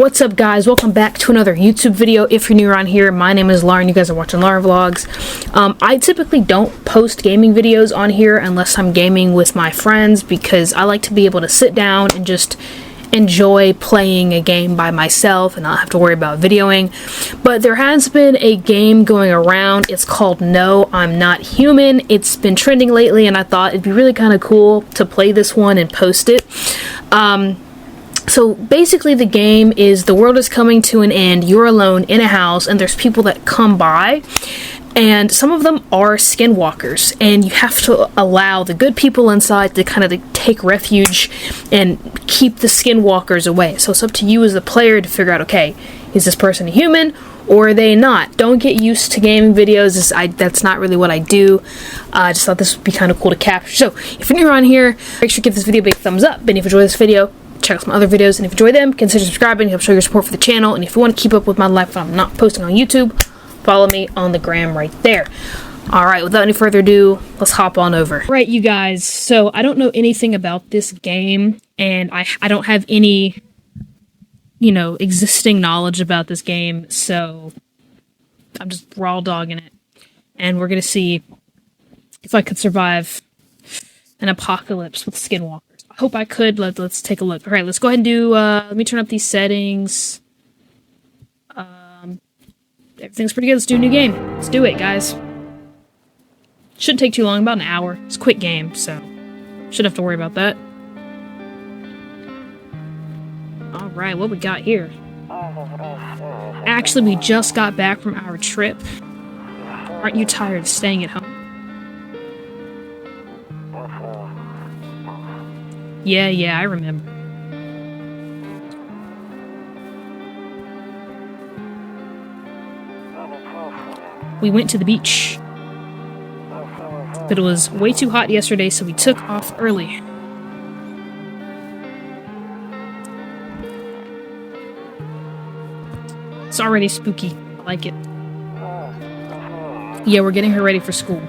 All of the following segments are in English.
What's up, guys? Welcome back to another YouTube video. If you're new around here, my name is Lauren. You guys are watching Lauren Vlogs. I typically don't post gaming videos on here unless I'm gaming with my friends, because I like to be able to sit down and just enjoy playing a game by myself and not have to worry about videoing. But there has been a game going around. It's called No, I'm Not Human. It's been trending lately, and I thought it'd be really kind of cool to play this one and post it. So basically the game is the world is coming to an end, you're alone in a house, and there's people that come by, and some of them are skinwalkers, and you have to allow the good people inside to kind of take refuge and keep the skinwalkers away. So it's up to you as the player to figure out, okay, is this person a human or are they not? Don't get used to gaming videos. That's not really what I do. I just thought this would be kind of cool to capture. So if you're new around here, make sure to give this video a big thumbs up, and if you enjoy this video, check out some other videos, and if you enjoy them, consider subscribing to help show your support for the channel. And if you want to keep up with my life when I'm not posting on YouTube, follow me on the gram right there. Alright, without any further ado, let's hop on over. Right, you guys, so I don't know anything about this game, and I don't have any, existing knowledge about this game, so I'm just raw dogging it. And we're gonna see if I could survive an apocalypse with skinwalkers. I hope I could. Let's take a look. All right, let's go ahead and do, let me turn up these settings. Everything's pretty good. Let's do a new game. Let's do it, guys. Shouldn't take too long, about an hour. It's a quick game, so shouldn't have to worry about that. All right, what we got here? Actually, we just got back from our trip. Aren't you tired of staying at home? Yeah, I remember. We went to the beach, but it was way too hot yesterday, so we took off early. It's already spooky. I like it. Yeah, we're getting her ready for school.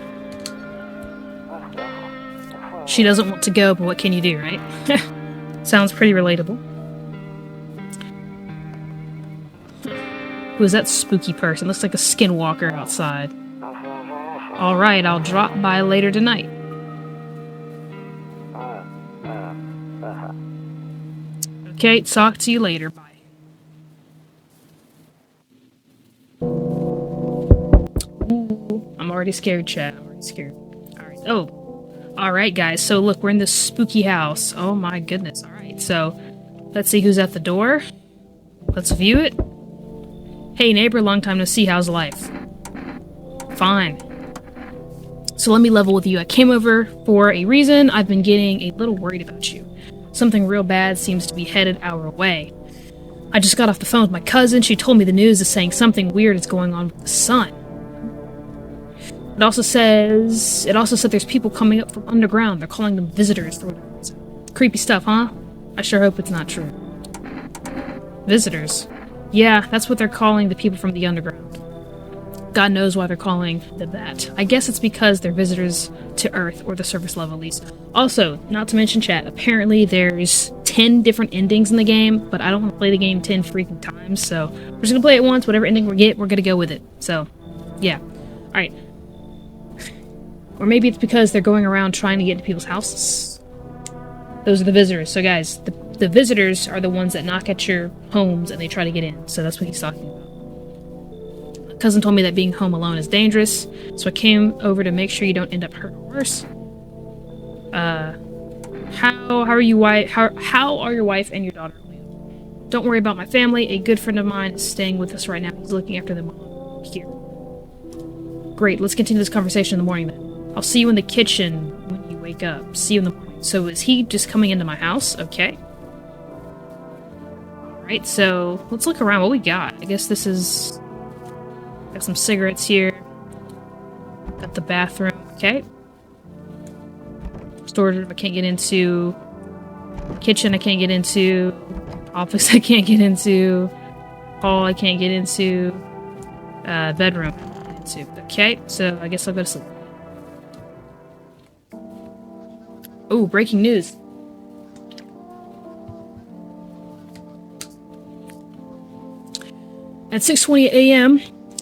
She doesn't want to go, but what can you do, right? Sounds pretty relatable. Who is that spooky person? Looks like a skinwalker outside. Alright, I'll drop by later tonight. Okay, talk to you later. Bye. Ooh, I'm already scared, chat. I'm already scared. Alright. Oh. Alright, guys, so look, we're in this spooky house. Oh my goodness. Alright, so let's see who's at the door. Let's view it. Hey neighbor, long time no see, how's life? Fine. So let me level with you. I came over for a reason. I've been getting a little worried about you. Something real bad seems to be headed our way. I just got off the phone with my cousin. She told me the news is saying something weird is going on with the sun. It also said there's people coming up from underground. They're calling them visitors. Creepy stuff, huh? I sure hope it's not true. Visitors? Yeah, that's what they're calling the people from the underground. God knows why they're calling them that. I guess it's because they're visitors to Earth, or the surface level at least. Also, not to mention, chat, apparently there's 10 different endings in the game, but I don't want to play the game 10 freaking times, so we're just gonna play it once. Whatever ending we get, we're gonna go with it. So, yeah. Alright. Or maybe it's because they're going around trying to get into people's houses. Those are the visitors. So guys, the visitors are the ones that knock at your homes and they try to get in. So that's what he's talking about. My cousin told me that being home alone is dangerous, so I came over to make sure you don't end up hurt or worse. How are your wife and your daughter? Don't worry about my family. A good friend of mine is staying with us right now. He's looking after them here. Great, let's continue this conversation in the morning then. I'll see you in the kitchen when you wake up. See you in the morning. So is he just coming into my house? Okay. Alright, so let's look around. What we got? I guess this is... Got some cigarettes here. Got the bathroom. Okay. Storage room I can't get into. Kitchen I can't get into. Office I can't get into. Hall I can't get into. Bedroom I can't get into. Okay, so I guess I'll go to sleep. Oh, breaking news. At 6:28 a.m.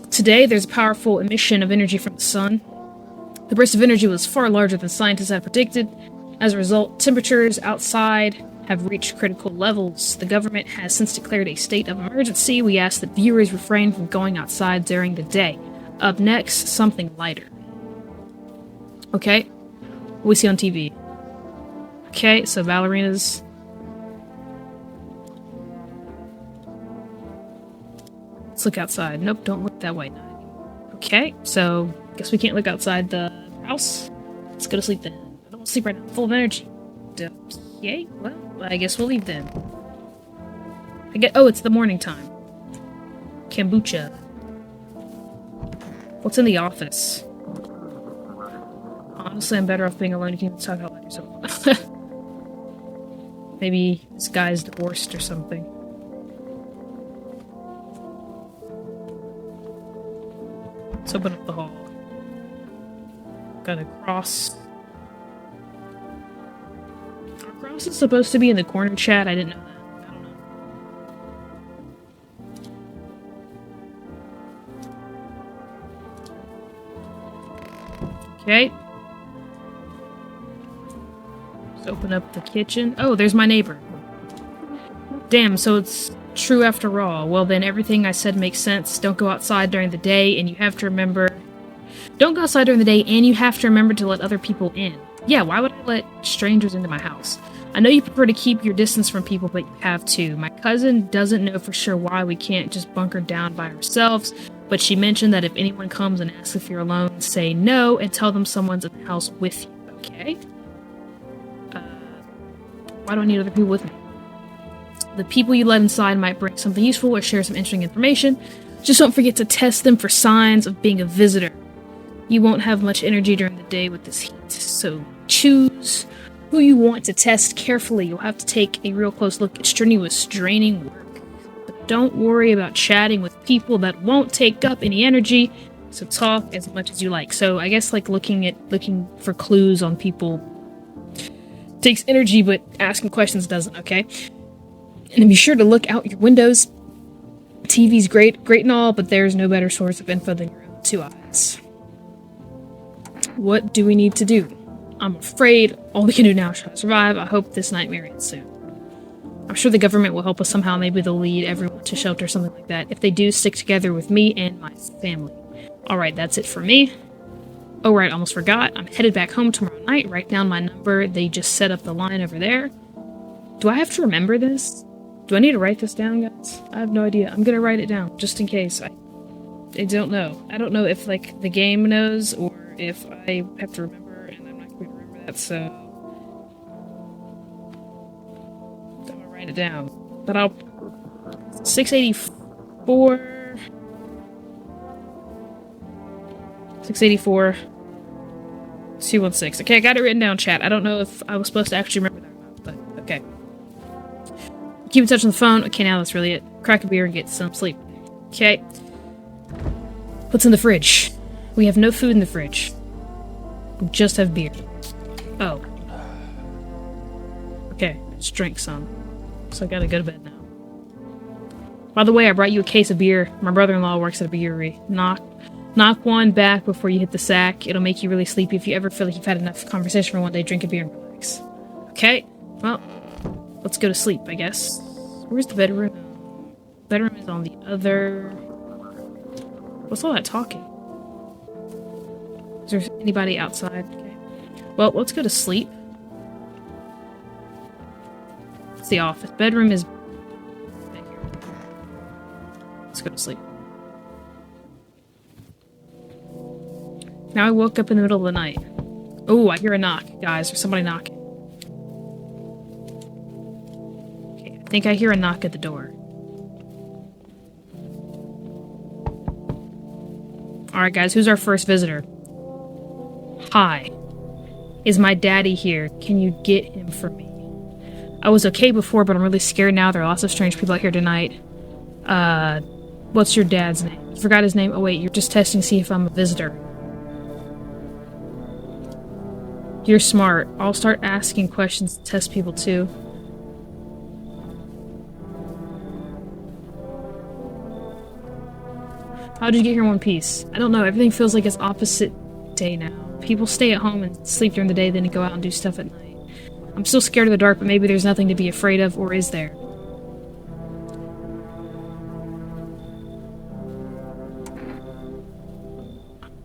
today, there's a powerful emission of energy from the sun. The burst of energy was far larger than scientists had predicted. As a result, temperatures outside have reached critical levels. The government has since declared a state of emergency. We ask that viewers refrain from going outside during the day. Up next, something lighter. Okay, what we see on TV. Okay, so ballerinas. Let's look outside. Nope, don't look that way. Okay, so guess we can't look outside the house. Let's go to sleep then. I don't want to sleep right now. I'm full of energy. Okay, well, I guess we'll leave then. Oh, it's the morning time. Kombucha. What's in the office? Honestly, I'm better off being alone. You can even talk out loud yourself. Maybe this guy's divorced or something. Let's open up the hall. Got a cross. Our cross is supposed to be in the corner, chat. I didn't know that. I don't know. Okay. Let's open up the kitchen. Oh, there's my neighbor. Damn, so it's true after all. Well then, everything I said makes sense. Don't go outside during the day, and you have to remember... Don't go outside during the day, and you have to remember to let other people in. Yeah, why would I let strangers into my house? I know you prefer to keep your distance from people, but you have to. My cousin doesn't know for sure why we can't just bunker down by ourselves, but she mentioned that if anyone comes and asks if you're alone, say no, and tell them someone's in the house with you, okay? Why do I need other people with me? The people you let inside might bring something useful or share some interesting information. Just don't forget to test them for signs of being a visitor. You won't have much energy during the day with this heat, so choose who you want to test carefully. You'll have to take a real close look at strenuous, draining work. But don't worry about chatting with people that won't take up any energy, so talk as much as you like. So I guess like looking for clues on people takes energy, but asking questions doesn't, okay? And be sure to look out your windows. TV's great and all, but there's no better source of info than your own two eyes. What do we need to do? I'm afraid all we can do now is try to survive. I hope this nightmare ends soon. I'm sure the government will help us somehow. Maybe they'll lead everyone to shelter, something like that. If they do, stick together with me and my family. Alright, that's it for me. Oh right, almost forgot. I'm headed back home tomorrow night. Write down my number. They just set up the line over there. Do I have to remember this? Do I need to write this down, guys? I have no idea. I'm gonna write it down, just in case. I don't know. I don't know if, like, the game knows, or if I have to remember, and I'm not going to remember that, so... I'm gonna write it down. But I'll... 684... 684... 216. Okay, I got it written down, chat. I don't know if I was supposed to actually remember that or not, but okay. Keep in touch on the phone. Okay, now that's really it. Crack a beer and get some sleep. Okay. What's in the fridge? We have no food in the fridge. We just have beer. Oh. Okay, just drink some. So I gotta go to bed now. By the way, I brought you a case of beer. My brother-in-law works at a brewery. Knock one back before you hit the sack. It'll make you really sleepy. If you ever feel like you've had enough conversation for one day, drink a beer and relax. Okay, well, let's go to sleep, I guess. Where's the bedroom? Bedroom is on the other... What's all that talking? Is there anybody outside? Okay. Well, let's go to sleep. It's the office. Bedroom is... back here. Let's go to sleep. Now I woke up in the middle of the night. Oh, I hear a knock, guys. There's somebody knocking. Okay, I think I hear a knock at the door. Alright, guys, who's our first visitor? Hi. Is my daddy here? Can you get him for me? I was okay before, but I'm really scared now. There are lots of strange people out here tonight. What's your dad's name? You forgot his name? Oh, wait, you're just testing to see if I'm a visitor. You're smart. I'll start asking questions to test people, too. How did you get here in one piece? I don't know, everything feels like it's opposite day now. People stay at home and sleep during the day, then go out and do stuff at night. I'm still scared of the dark, but maybe there's nothing to be afraid of, or is there?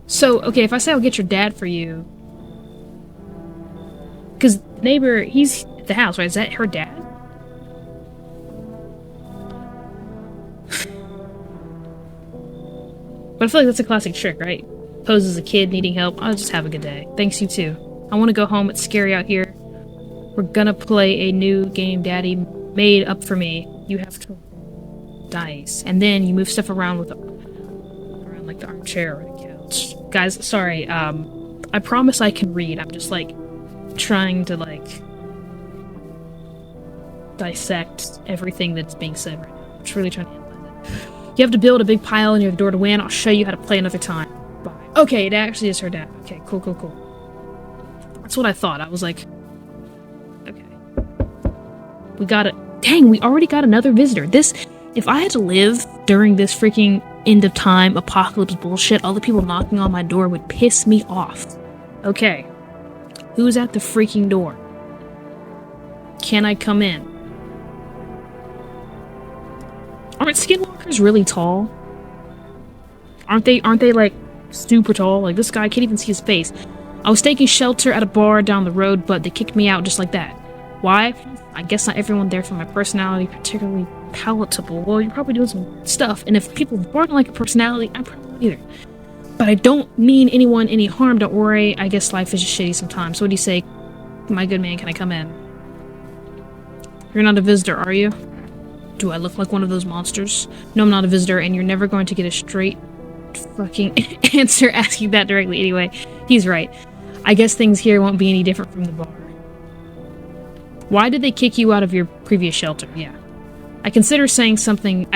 So, okay, if I say I'll get your dad for you... Because the neighbor, he's at the house, right? Is that her dad? But I feel like that's a classic trick, right? Pose as a kid needing help. I'll just have a good day. Thanks, you too. I want to go home. It's scary out here. We're gonna play a new game Daddy made up for me. You have to dice. And then you move stuff around with around like the armchair or the couch. Guys, sorry. I promise I can read. I'm just like trying to like dissect everything that's being said right now. I'm just really trying to analyze it. You have to build a big pile near the door to win. I'll show you how to play another time. Bye. Okay, it actually is her dad. Okay, cool. That's what I thought. I was like, okay. We got it. Dang, we already got another visitor. If I had to live during this freaking end of time apocalypse bullshit, all the people knocking on my door would piss me off. Okay. Who's at the freaking door? Can I come in? Aren't skinwalkers really tall? Aren't they like super tall? Like this guy can't even see his face. I was taking shelter at a bar down the road, but they kicked me out just like that. Why? I guess not everyone there found my personality particularly palatable. Well, you're probably doing some stuff, and if people weren't like your personality, I probably wouldn't either. But I don't mean anyone any harm, don't worry. I guess life is just shitty sometimes. So what do you say? My good man, can I come in? You're not a visitor, are you? Do I look like one of those monsters? No, I'm not a visitor, and you're never going to get a straight fucking answer asking that directly anyway. He's right. I guess things here won't be any different from the bar. Why did they kick you out of your previous shelter? Yeah. I considered saying something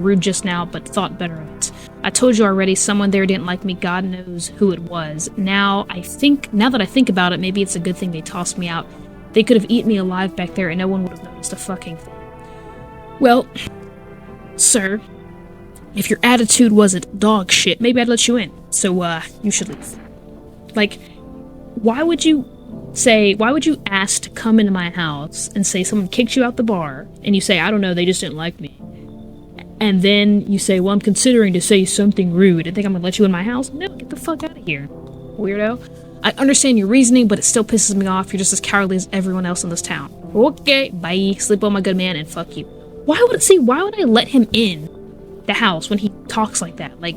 rude just now, but thought better of it. I told you already, someone there didn't like me. God knows who it was. Now that I think about it, maybe it's a good thing they tossed me out. They could have eaten me alive back there and no one would have noticed a fucking thing. Well, sir, if your attitude wasn't dog shit, maybe I'd let you in. So, you should leave. Like, why would you ask to come into my house and say someone kicked you out the bar, and you say, I don't know, they just didn't like me. And then you say, well, I'm considering to say something rude and think I'm gonna let you in my house? No, get the fuck out of here, weirdo. I understand your reasoning, but it still pisses me off. You're just as cowardly as everyone else in this town. Okay, bye. Sleep on my good man, and fuck you. Why would I let him in the house when he talks like that? Like,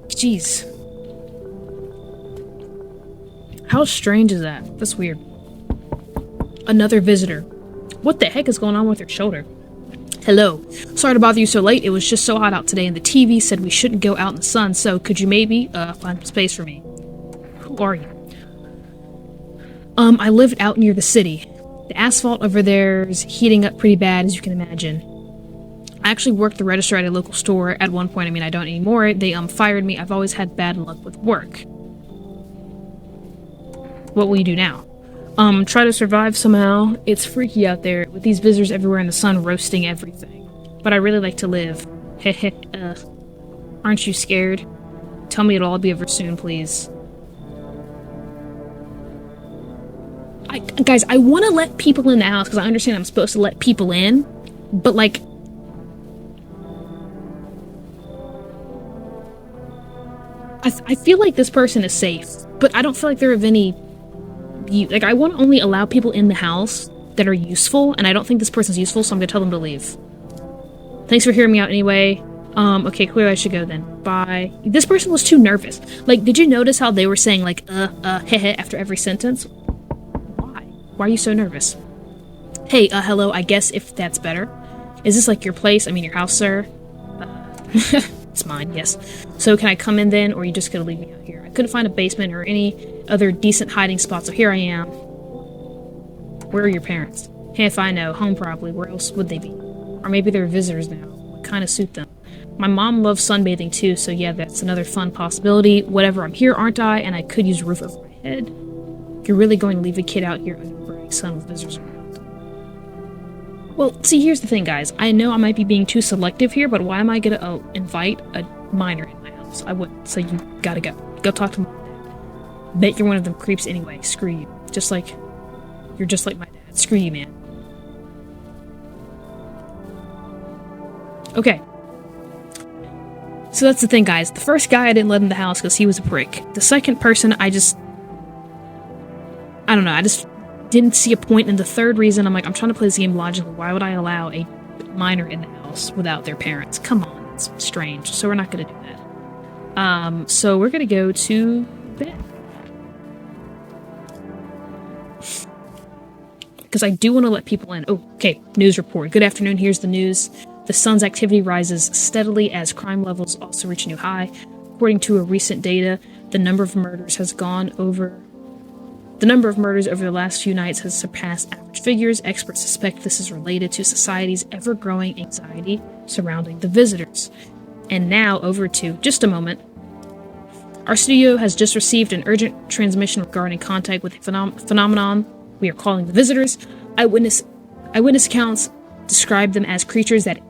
jeez. How strange is that? That's weird. Another visitor. What the heck is going on with her shoulder? Hello. Sorry to bother you so late. It was just so hot out today, and the TV said we shouldn't go out in the sun, so could you maybe, find some space for me? Who are you? I lived out near the city. The asphalt over there's heating up pretty bad, as you can imagine. I actually worked the register at a local store at one point. I mean, I don't anymore. They, fired me. I've always had bad luck with work. What will you do now? Try to survive somehow. It's freaky out there, with these visitors everywhere in the sun roasting everything. But I really like to live. Heh Aren't you scared? Tell me it'll all be over soon, please. Guys, I want to let people in the house, because I understand I'm supposed to let people in, but, like... I feel like this person is safe, but I don't feel like they're of any... Like, I want to only allow people in the house that are useful, and I don't think this person's useful, so I'm gonna tell them to leave. Thanks for hearing me out anyway. Okay, clearly I should go then. Bye. This person was too nervous. Like, did you notice how they were saying, like, heh after every sentence? Why are you so nervous? Hey, hello, I guess if that's better. Is this like your place? I mean, your house, sir? It's mine, yes. So can I come in then, or are you just gonna leave me out here? I couldn't find a basement or any other decent hiding spot, so here I am. Where are your parents? Hey, if I know, home probably. Where else would they be? Or maybe they're visitors now. Would kind of suit them. My mom loves sunbathing too, so yeah, that's another fun possibility. Whatever, I'm here, aren't I? And I could use a roof over my head. You're really going to leave a kid out here under the bright sun with visitors around? Well, see, here's the thing, guys. I know I might be being too selective here, but why am I gonna invite a minor in my house? I wouldn't. So you gotta go. Go talk to mom and dad. Bet you're one of them creeps anyway. Screw you. You're just like my dad. Screw you, man. Okay. So that's the thing, guys. The first guy I didn't let in the house because he was a prick. The second person, I just didn't see a point. And the third reason, I'm trying to play this game logically. Why would I allow a minor in the house without their parents? Come on, it's strange. So we're not going to do that. So we're going to go to bed. Because I do want to let people in. Oh, okay, news report. Good afternoon, here's the news. The sun's activity rises steadily as crime levels also reach a new high. According to a recent data, the number of murders over the last few nights has surpassed average figures. Experts suspect this is related to society's ever-growing anxiety surrounding the visitors. And now, over to just a moment. Our studio has just received an urgent transmission regarding contact with a phenomenon we are calling the visitors. Eyewitness accounts describe them as creatures that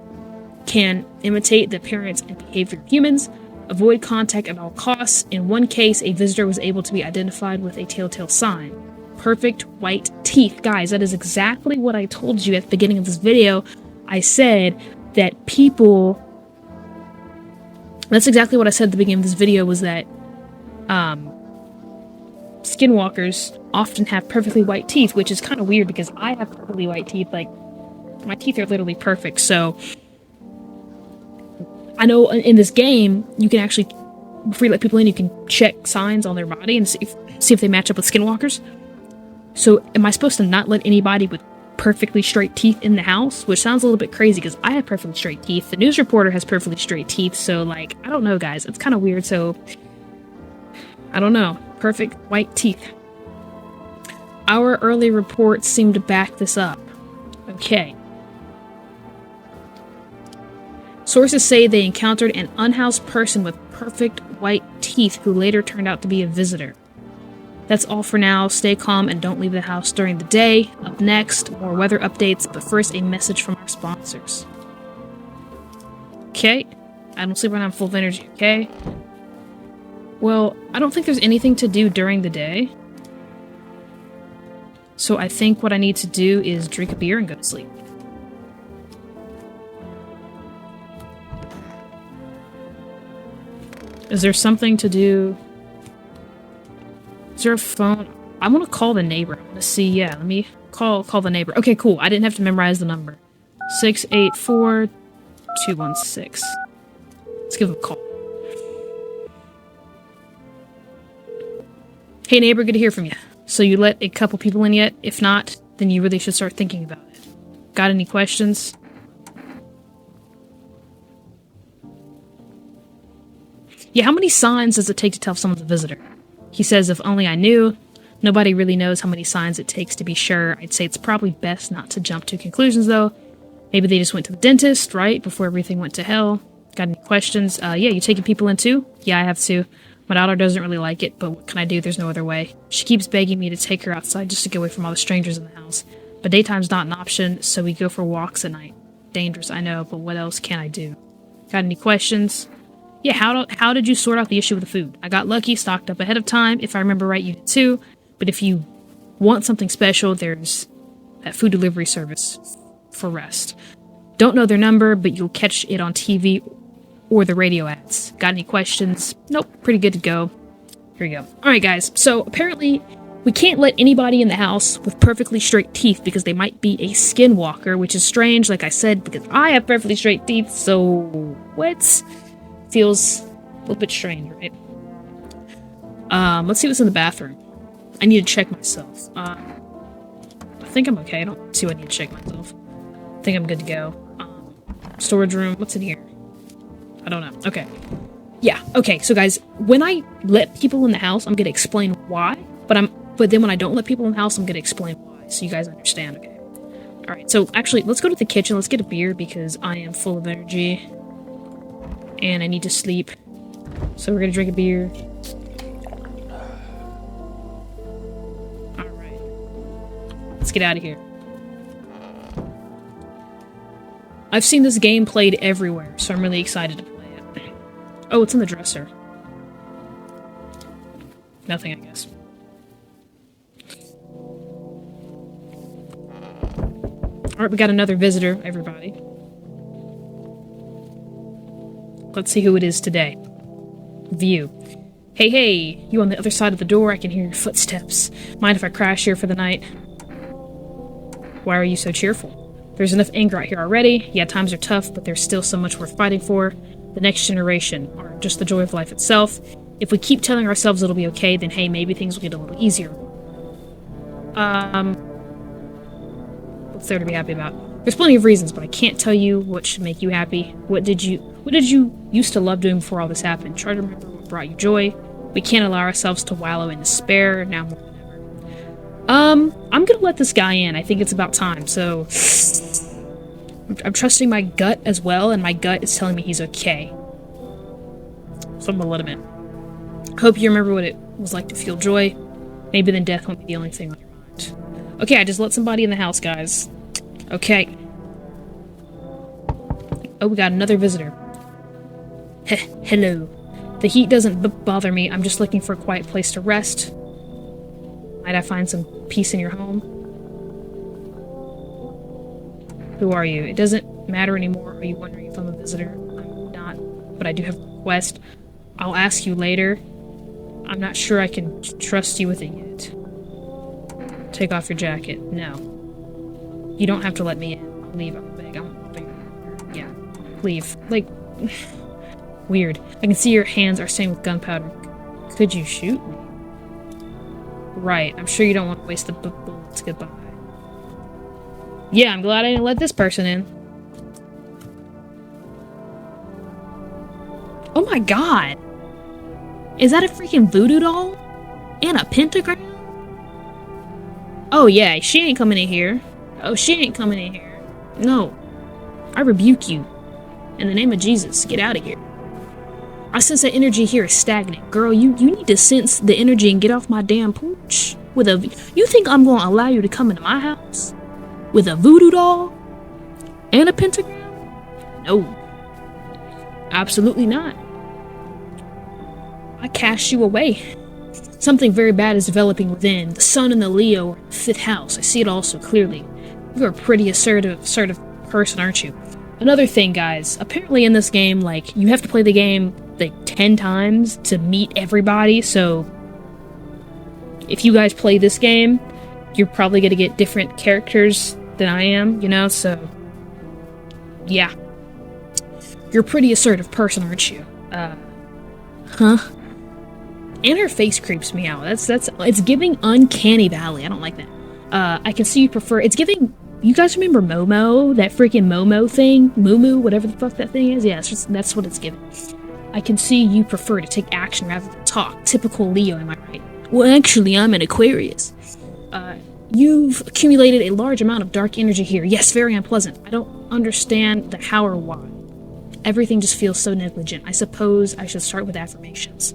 can imitate the appearance and behavior of humans, avoid contact at all costs. In one case, a visitor was able to be identified with a telltale sign. Perfect white teeth. Guys, that is exactly what I told you at the beginning of this video. I said that people... That's exactly what I said at the beginning of this video, was that skinwalkers often have perfectly white teeth, which is kind of weird because I have perfectly white teeth. Like, my teeth are literally perfect, so... I know in this game, you can actually, before you let people in, you can check signs on their body and see if they match up with skinwalkers. So, am I supposed to not let anybody with perfectly straight teeth in the house? Which sounds a little bit crazy, because I have perfectly straight teeth. The news reporter has perfectly straight teeth, so, like, I don't know, guys. It's kind of weird, so... I don't know. Perfect white teeth. Our early reports seem to back this up. Okay. Sources say they encountered an unhoused person with perfect white teeth who later turned out to be a visitor. That's all for now. Stay calm and don't leave the house during the day. Up next, more weather updates, but first a message from our sponsors. Okay. I don't sleep when I'm full of energy, okay? Well, I don't think there's anything to do during the day. So I think what I need to do is drink a beer and go to sleep. Is there something to do? Is there a phone? I want to call the neighbor. I want to see. Yeah, let me call the neighbor. Okay, cool. I didn't have to memorize the number. 684-216. Let's give him a call. Hey neighbor, good to hear from you. So you let a couple people in yet? If not, then you really should start thinking about it. Got any questions? Yeah, how many signs does it take to tell if someone's a visitor? He says, if only I knew. Nobody really knows how many signs it takes to be sure. I'd say it's probably best not to jump to conclusions, though. Maybe they just went to the dentist, right? Before everything went to hell. Got any questions? Yeah, you taking people in too? Yeah, I have to. My daughter doesn't really like it, but what can I do? There's no other way. She keeps begging me to take her outside just to get away from all the strangers in the house. But daytime's not an option, so we go for walks at night. Dangerous, I know, but what else can I do? Got any questions? Yeah, how did you sort out the issue with the food? I got lucky, stocked up ahead of time. If I remember right, you did too. But if you want something special, there's that food delivery service for rest. Don't know their number, but you'll catch it on TV or the radio ads. Got any questions? Nope, pretty good to go. Here we go. Alright guys, so apparently we can't let anybody in the house with perfectly straight teeth because they might be a skinwalker, which is strange, like I said, because I have perfectly straight teeth, so what? Feels a little bit strange, right? Let's see what's in the bathroom. I need to check myself. I think I'm okay. I don't see what I need to check myself. I think I'm good to go. Storage room. What's in here? I don't know. Okay. Yeah. Okay. So guys, when I let people in the house, I'm gonna explain why. But then when I don't let people in the house, I'm gonna explain why, so you guys understand. Okay. All right. So actually, let's go to the kitchen. Let's get a beer because I am full of energy and I need to sleep. So we're gonna drink a beer. All right. Let's get out of here. I've seen this game played everywhere, so I'm really excited to play it. Oh, it's in the dresser. Nothing, I guess. Alright, we got another visitor, everybody. Let's see who it is today. View. Hey, hey! You on the other side of the door? I can hear your footsteps. Mind if I crash here for the night? Why are you so cheerful? There's enough anger out here already. Yeah, times are tough, but there's still so much worth fighting for. The next generation, or just the joy of life itself. If we keep telling ourselves it'll be okay, then hey, maybe things will get a little easier. What's there to be happy about? There's plenty of reasons, but I can't tell you what should make you happy. What did you used to love doing before all this happened? Try to remember what brought you joy. We can't allow ourselves to wallow in despair now more than ever. I'm gonna let this guy in. I think it's about time, so I'm trusting my gut as well, and my gut is telling me he's okay. So I'm gonna let him in. Hope you remember what it was like to feel joy. Maybe then death won't be the only thing on your mind. Okay, I just let somebody in the house, guys. Okay. Oh, we got another visitor. Hello. The heat doesn't bother me. I'm just looking for a quiet place to rest. Might I find some peace in your home? Who are you? It doesn't matter anymore. Are you wondering if I'm a visitor? I'm not, but I do have a request. I'll ask you later. I'm not sure I can trust you with it yet. Take off your jacket. No. You don't have to let me in. I'll leave. I'm big. I'm big. Yeah. Leave. Like, weird. I can see your hands are stained with gunpowder. Could you shoot me? Right. I'm sure you don't want to waste the bullets. Goodbye. Yeah, I'm glad I didn't let this person in. Oh my god! Is that a freaking voodoo doll? And a pentagram? Oh yeah, she ain't coming in here. Oh, she ain't coming in here. No. I rebuke you. In the name of Jesus, get out of here. I sense that energy here is stagnant. Girl, you need to sense the energy and get off my damn porch. You think I'm gonna allow you to come into my house? With a voodoo doll? And a pentagram? No. Absolutely not. I cast you away. Something very bad is developing within. The sun and the Leo are in the 5th house. I see it all so clearly. You're a pretty assertive person, aren't you? Another thing, guys. Apparently in this game, like, you have to play the game, like, 10 times to meet everybody, so if you guys play this game, you're probably gonna get different characters than I am, you know, so yeah. You're a pretty assertive person, aren't you? Huh? And her face creeps me out. It's giving Uncanny Valley. I don't like that. I can see you prefer, it's giving, you guys remember Momo? That freaking Momo thing? Moo, whatever the fuck that thing is? Yeah, that's what it's giving. I can see you prefer to take action rather than talk. Typical Leo, am I right? Well, actually, I'm an Aquarius. You've accumulated a large amount of dark energy here. Yes, very unpleasant. I don't understand the how or why. Everything just feels so negligent. I suppose I should start with affirmations.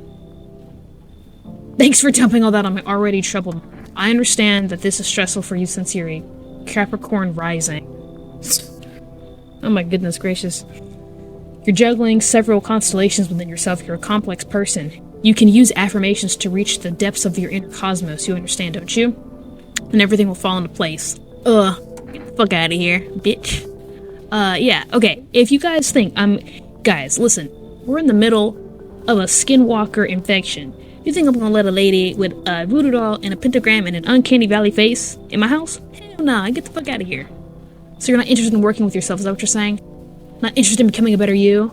Thanks for dumping all that on my already troubled mind. I understand that this is stressful for you, Sincerely. Capricorn rising. Oh my goodness gracious. You're juggling several constellations within yourself. You're a complex person. You can use affirmations to reach the depths of your inner cosmos. You understand, don't you? And everything will fall into place. Get the fuck out of here, bitch. Yeah, okay. If you guys think guys, listen. We're in the middle of a skinwalker infection. You think I'm gonna let a lady with a voodoo doll and a pentagram and an uncanny valley face in my house? Hell nah, get the fuck out of here. So you're not interested in working with yourself, is that what you're saying? Not interested in becoming a better you?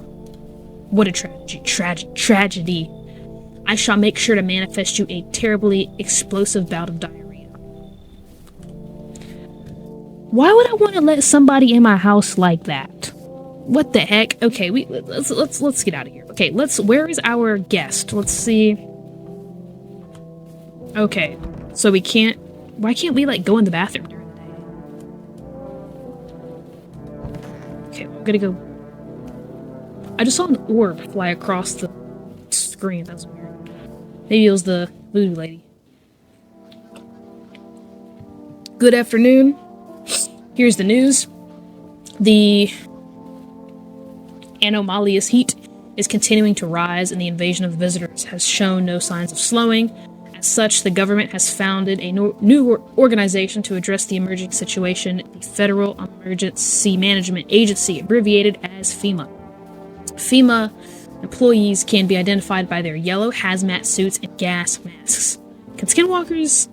What a tragedy. I shall make sure to manifest you a terribly explosive bout of diarrhea. Why would I want to let somebody in my house like that? What the heck? Okay, let's get out of here. Okay, where is our guest? Let's see. Okay, so why can't we, like, go in the bathroom during the day? Okay, I'm gonna go. I just saw an orb fly across the screen. That was weird. Maybe it was the voodoo lady. Good afternoon. Here's the news. The anomalous heat is continuing to rise, and the invasion of visitors has shown no signs of slowing. As such, the government has founded a new organization to address the emerging situation, the Federal Emergency Management Agency, abbreviated as FEMA. FEMA employees can be identified by their yellow hazmat suits and gas masks. Can skinwalkers,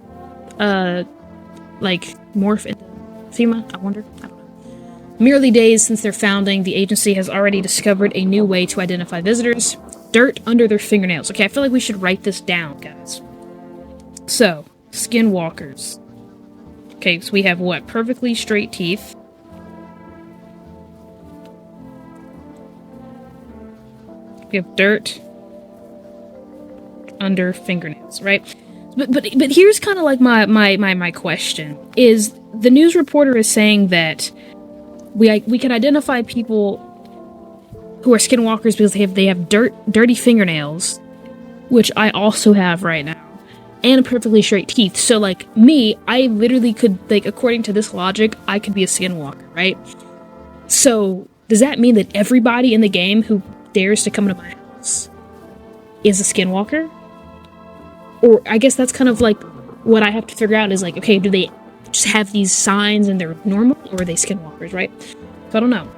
morph into FEMA? I wonder. I don't know. Merely days since their founding, the agency has already discovered a new way to identify visitors. Dirt under their fingernails. Okay, I feel like we should write this down, guys. So, skinwalkers. Okay, so we have what? Perfectly straight teeth. We have dirt under fingernails, right? But here's kind of like my question. Is the news reporter is saying that we can identify people who are skinwalkers because they have dirty fingernails, which I also have right now, and perfectly straight teeth. So like me, I literally could, like, according to this logic, I could be a skinwalker, right? So does that mean that everybody in the game who dares to come into my house is a skinwalker? Or I guess that's kind of like what I have to figure out is like, okay, do they just have these signs and they're normal, or are they skinwalkers, right? So I don't know.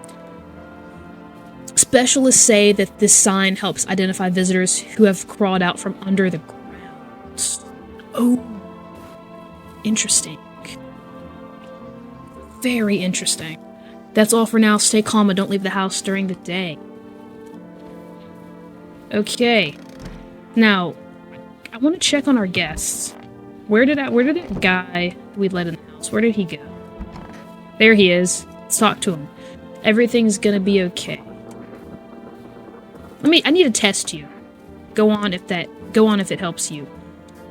Specialists say that this sign helps identify visitors who have crawled out from under the ground. Oh, interesting. Very interesting. That's all for now. Stay calm and don't leave the house during the day. Okay. Now, I want to check on our guests. Where did that guy we let in the house, where did he go? There he is. Let's talk to him. Everything's gonna be okay. I need to test you. Go on if it helps you.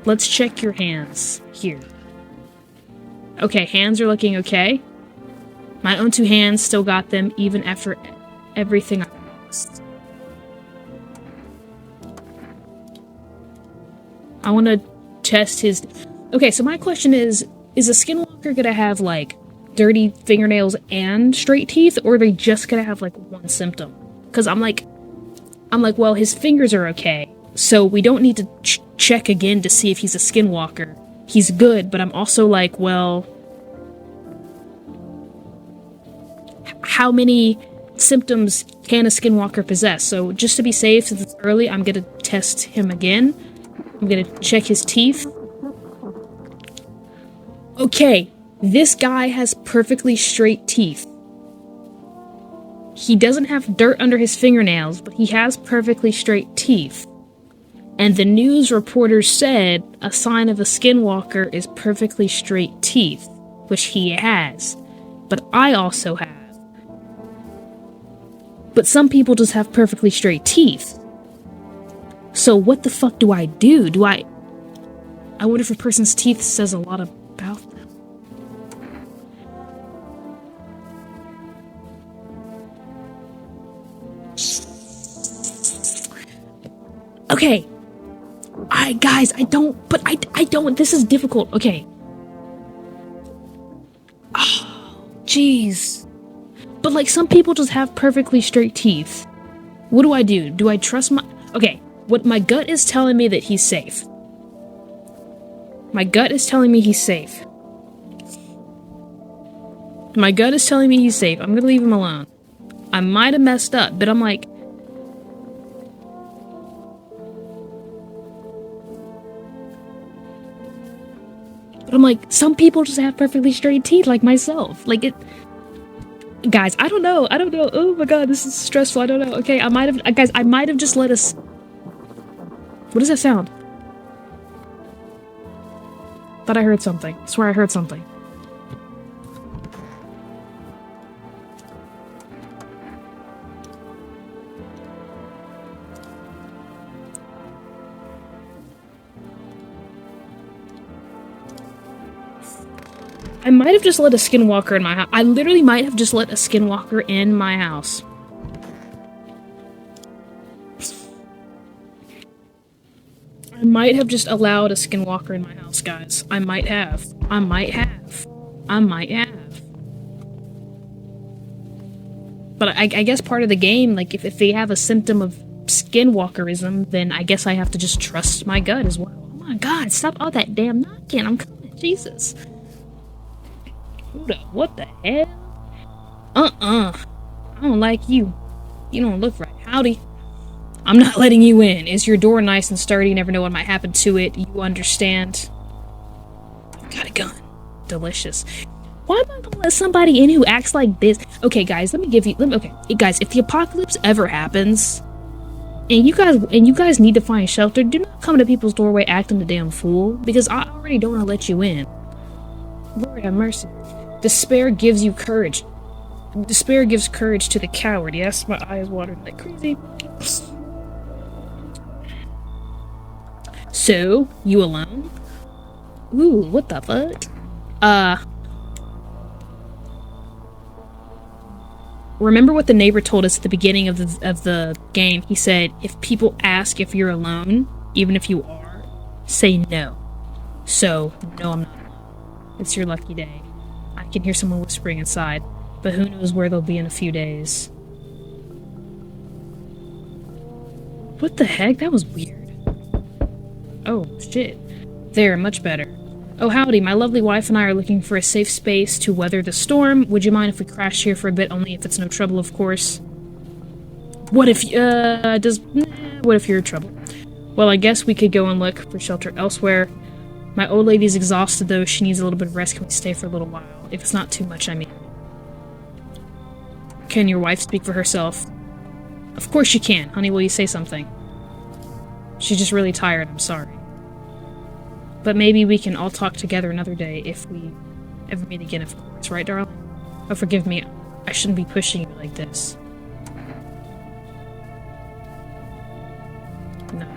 Let's check your hands. Here. Okay, hands are looking okay. My own two hands still got them even after everything I lost. I want to test his... Okay, so my question is a skinwalker gonna have, like, dirty fingernails and straight teeth, or are they just gonna have, like, one symptom? Because I'm like, well, his fingers are okay, so we don't need to check again to see if he's a skinwalker. He's good, but I'm also like, well... How many symptoms can a skinwalker possess? So, just to be safe, since it's early, I'm gonna test him again. I'm gonna check his teeth. Okay, this guy has perfectly straight teeth. He doesn't have dirt under his fingernails, but he has perfectly straight teeth. And the news reporter said a sign of a skinwalker is perfectly straight teeth, which he has. But I also have. But some people just have perfectly straight teeth. So what the fuck do? I wonder if a person's teeth says a lot about them. Okay. Guys, I don't, this is difficult. Okay. Oh, jeez. But, like, some people just have perfectly straight teeth. What do I do? Do I trust okay, what my gut is telling me that he's safe. My gut is telling me he's safe. My gut is telling me he's safe. I'm gonna leave him alone. I might have messed up, but I'm like... some people just have perfectly straight teeth, like myself. Like, it... Guys, I don't know. Oh my god, this is stressful. I don't know. Okay, I might have just let us... What does that sound? Thought I heard something. I swear I heard something. I might have just let a skinwalker in my house. I literally might have just let a skinwalker in my house. I might have just allowed a skinwalker in my house, guys. I might have. But I guess part of the game, like, if they have a symptom of skinwalkerism, then I guess I have to just trust my gut as well. Oh my god, stop all that damn knocking. I'm coming. Jesus. What the hell? I don't like you. You don't look right. Howdy. I'm not letting you in. Is your door nice and sturdy? You never know what might happen to it. You understand? Got a gun. Delicious. Why am I gonna let somebody in who acts like this? Okay, guys, okay, guys, if the apocalypse ever happens, and you guys need to find shelter, do not come to people's doorway acting the damn fool, because I already don't want to let you in. Lord have mercy. Despair gives you courage. Despair gives courage to the coward. Yes, my eyes watered like crazy. So, you alone? Ooh, what the fuck? Remember what the neighbor told us at the beginning of the game? He said, if people ask if you're alone, even if you are, say no. So, no, I'm not alone. It's your lucky day. I can hear someone whispering inside, but who knows where they'll be in a few days. What the heck? That was weird. Oh, shit. There, much better. Oh, howdy, my lovely wife and I are looking for a safe space to weather the storm. Would you mind if we crash here for a bit, only if it's no trouble, of course? What if you're in trouble? Well, I guess we could go and look for shelter elsewhere. My old lady's exhausted, though. She needs a little bit of rest. Can we stay for a little while? If it's not too much, I mean. Can your wife speak for herself? Of course she can. Honey, will you say something? She's just really tired, I'm sorry. But maybe we can all talk together another day if we ever meet again, of course. Right, darling? Oh, forgive me. I shouldn't be pushing you like this. No.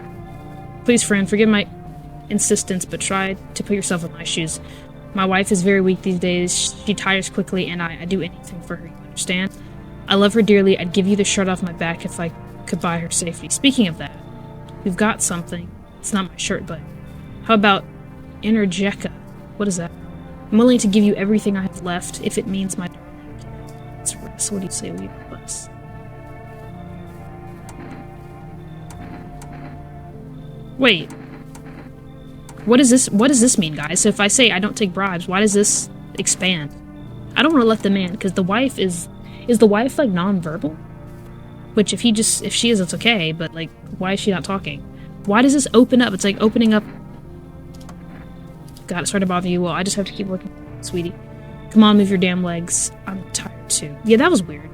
Please, friend, forgive my insistence, but try to put yourself in my shoes. My wife is very weak these days. She tires quickly, and I'd do anything for her, you understand? I love her dearly. I'd give you the shirt off my back if I could buy her safety. Speaking of that, we've got something. It's not my shirt, but how about Energeca? What is that? I'm willing to give you everything I have left if it means my darling can. It's rest. What do you say? Will you help us? Wait. What does this mean, guys? So if I say I don't take bribes, why does this expand? I don't want to let them in, because the wife is the wife, like, non-verbal? Which, if she is, it's okay, but, like, why is she not talking? Why does this open up? It's like opening up. God, it's hard to bother you. Well, I just have to keep looking, sweetie. Come on, move your damn legs. I'm tired, too. Yeah, that was weird.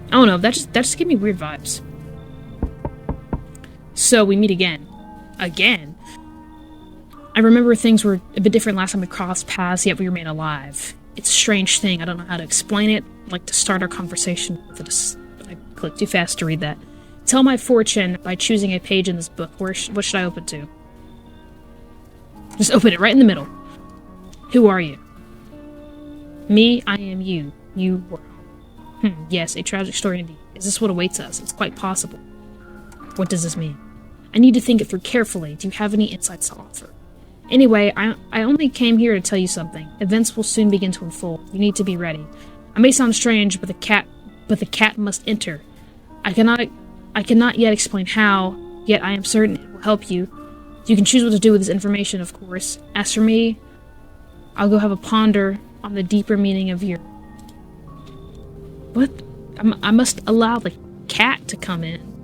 I don't know, that just gave me weird vibes. So, we meet again. Again? I remember things were a bit different last time we crossed paths, yet we remain alive. It's a strange thing. I don't know how to explain it. I'd like to start our conversation with it. I clicked too fast to read that. Tell my fortune by choosing a page in this book. What should I open to? Just open it right in the middle. Who are you? Me, I am you. You were home. Yes, a tragic story indeed. Is this what awaits us? It's quite possible. What does this mean? I need to think it through carefully. Do you have any insights to offer? Anyway, I only came here to tell you something. Events will soon begin to unfold. You need to be ready. I may sound strange, but the cat must enter. I cannot yet explain how, yet I am certain it will help you. You can choose what to do with this information, of course. As for me, I'll go have a ponder on the deeper meaning of your... What? I must allow the cat to come in.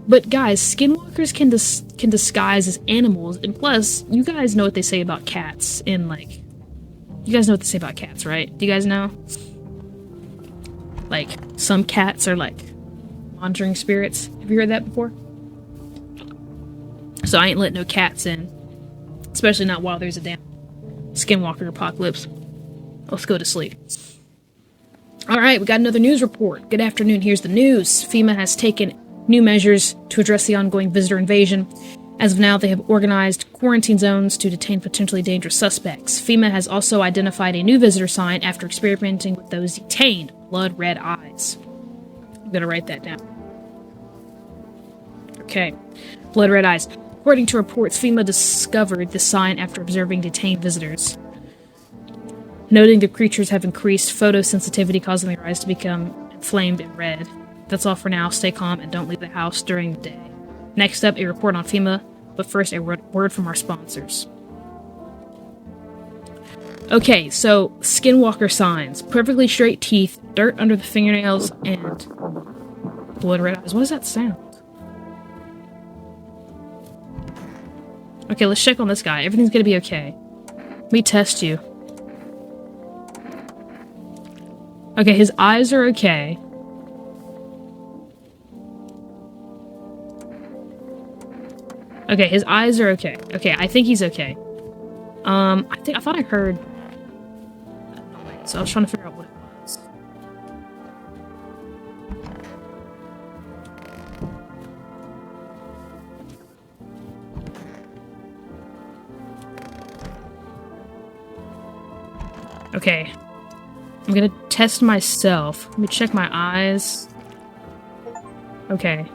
But guys, skinwalkers can disguise as animals, and plus, you guys know what they say about cats in, like... You guys know what they say about cats, right? Do you guys know? Like, some cats are, like, monitoring spirits. Have you heard that before? So I ain't letting no cats in. Especially not while there's a damn skinwalker apocalypse. Let's go to sleep. Alright, we got another news report. Good afternoon, here's the news. FEMA has taken new measures to address the ongoing visitor invasion. As of now, they have organized quarantine zones to detain potentially dangerous suspects. FEMA has also identified a new visitor sign after experimenting with those detained. Blood red eyes. I'm gonna write that down. Okay. Blood red eyes. According to reports, FEMA discovered the sign after observing detained visitors. Noting the creatures have increased photosensitivity, causing their eyes to become flamed in red. That's all for now. Stay calm and don't leave the house during the day. Next up, a report on FEMA, but first a word from our sponsors. Okay, so Skinwalker signs. Perfectly straight teeth, dirt under the fingernails, and blood red eyes. What does that sound? Okay, let's check on this guy. Everything's gonna be okay. Let me test you. Okay, his eyes are okay. Okay, his eyes are okay. Okay, I think he's okay. I thought I heard... So I was trying to figure out what it was. Okay. I'm gonna test myself. Let me check my eyes. Okay.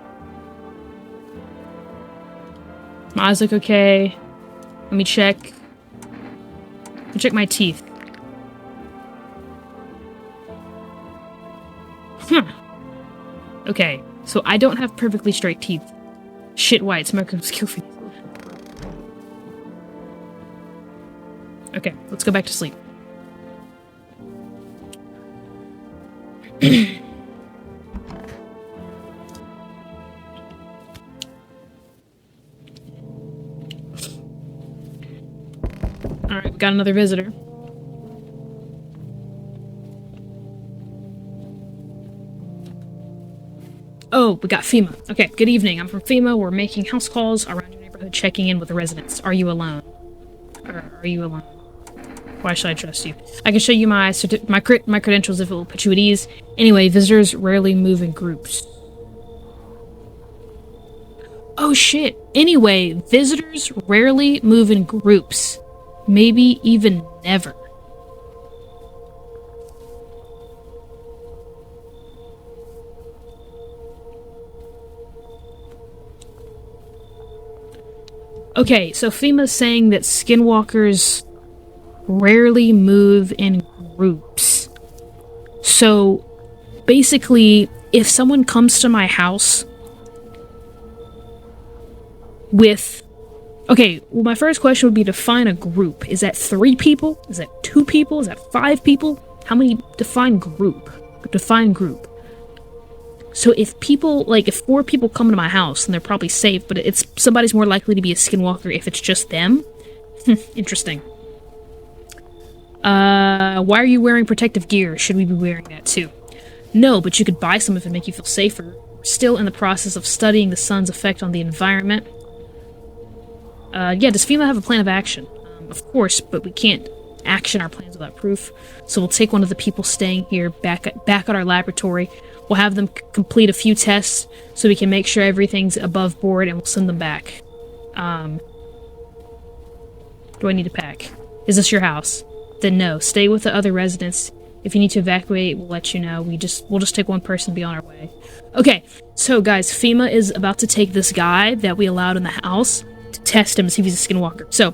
My eyes look okay. Let me check. Let me check my teeth. Okay, so I don't have perfectly straight teeth. Shit, white smoker was kill for you. Okay, let's go back to sleep. Alright, we got another visitor. Oh, we got FEMA. Okay, good evening. I'm from FEMA. We're making house calls around your neighborhood, checking in with the residents. Are you alone? Or are you alone? Why should I trust you? I can show you my credentials if it will put you at ease. Anyway, visitors rarely move in groups. Oh shit. Anyway, visitors rarely move in groups. Maybe even never. Okay, so FEMA's saying that skinwalkers rarely move in groups. So, basically, if someone comes to my house with... Okay, well, my first question would be define a group. Is that 3 people? Is that 2 people? Is that 5 people? How many define group? Define group. So if people, like, if 4 people come to my house, then they're probably safe, but it's somebody's more likely to be a skinwalker if it's just them. Interesting. Why are you wearing protective gear? Should we be wearing that too? No, but you could buy some if it make you feel safer. We're still in the process of studying the sun's effect on the environment. Yeah, does FEMA have a plan of action? Of course, but we can't action our plans without proof. So we'll take one of the people staying here back at our laboratory. We'll have them complete a few tests so we can make sure everything's above board, and we'll send them back. Do I need to pack? Is this your house? Then no. Stay with the other residents. If you need to evacuate, we'll let you know. We'll just take one person and be on our way. Okay, so guys, FEMA is about to take this guy that we allowed in the house to test him to see if he's a skinwalker. So,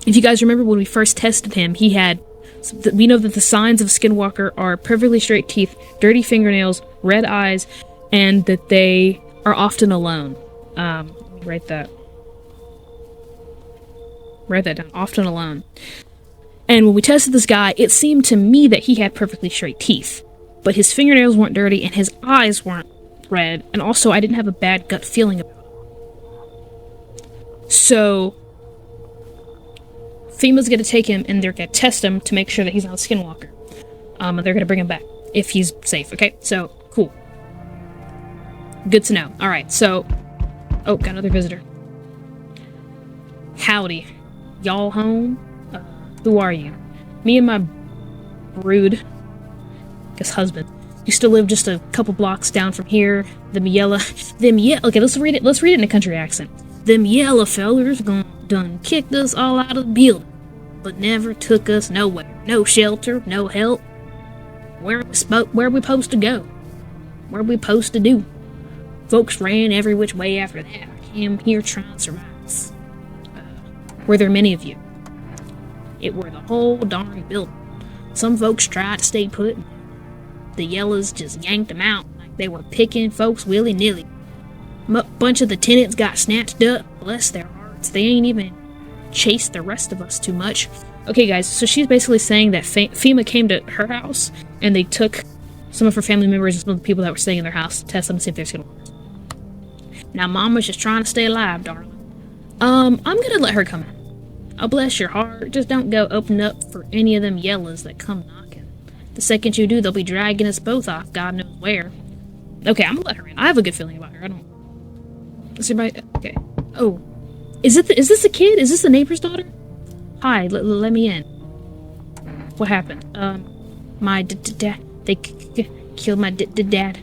if you guys remember when we first tested him, he had... We know that the signs of a skinwalker are perfectly straight teeth, dirty fingernails, red eyes, and that they are often alone. Let me write that. Write that down. Often alone. And when we tested this guy, it seemed to me that he had perfectly straight teeth. But his fingernails weren't dirty, and his eyes weren't red, and also I didn't have a bad gut feeling about him. So... FEMA's gonna take him and they're gonna test him to make sure that he's not a skinwalker. And they're gonna bring him back if he's safe, okay? So, cool. Good to know. Alright, so... Oh, got another visitor. Howdy. Y'all home? Who are you? Me and my brood, I guess husband, used to live just a couple blocks down from here. Okay, let's read it in a country accent. Them yellow fellers done kicked us all out of the building, but never took us nowhere. No shelter, no help. Where we supposed to go? Where we supposed to do? Folks ran every which way after that. I came here trying to survive. Were there many of you? It were the whole darn building. Some folks tried to stay put. the yellows just yanked them out like they were picking folks willy-nilly. Bunch of the tenants got snatched up. Bless their hearts. They ain't even chased the rest of us too much. Okay, guys, so she's basically saying that FEMA came to her house and they took some of her family members and some of the people that were staying in their house to test them to see if they're skinwalkers. Now, Mama's just trying to stay alive, darling. I'm gonna let her come in. Oh, bless your heart. Just don't go open up for any of them yellows that come knocking. The second you do, they'll be dragging us both off God knows where. Okay, I'm gonna let her in. I have a good feeling about her. I don't... Is everybody... Okay. Oh. Is this a kid? Is this the neighbor's daughter? Hi, let me in. What happened? My dad... They killed my dad.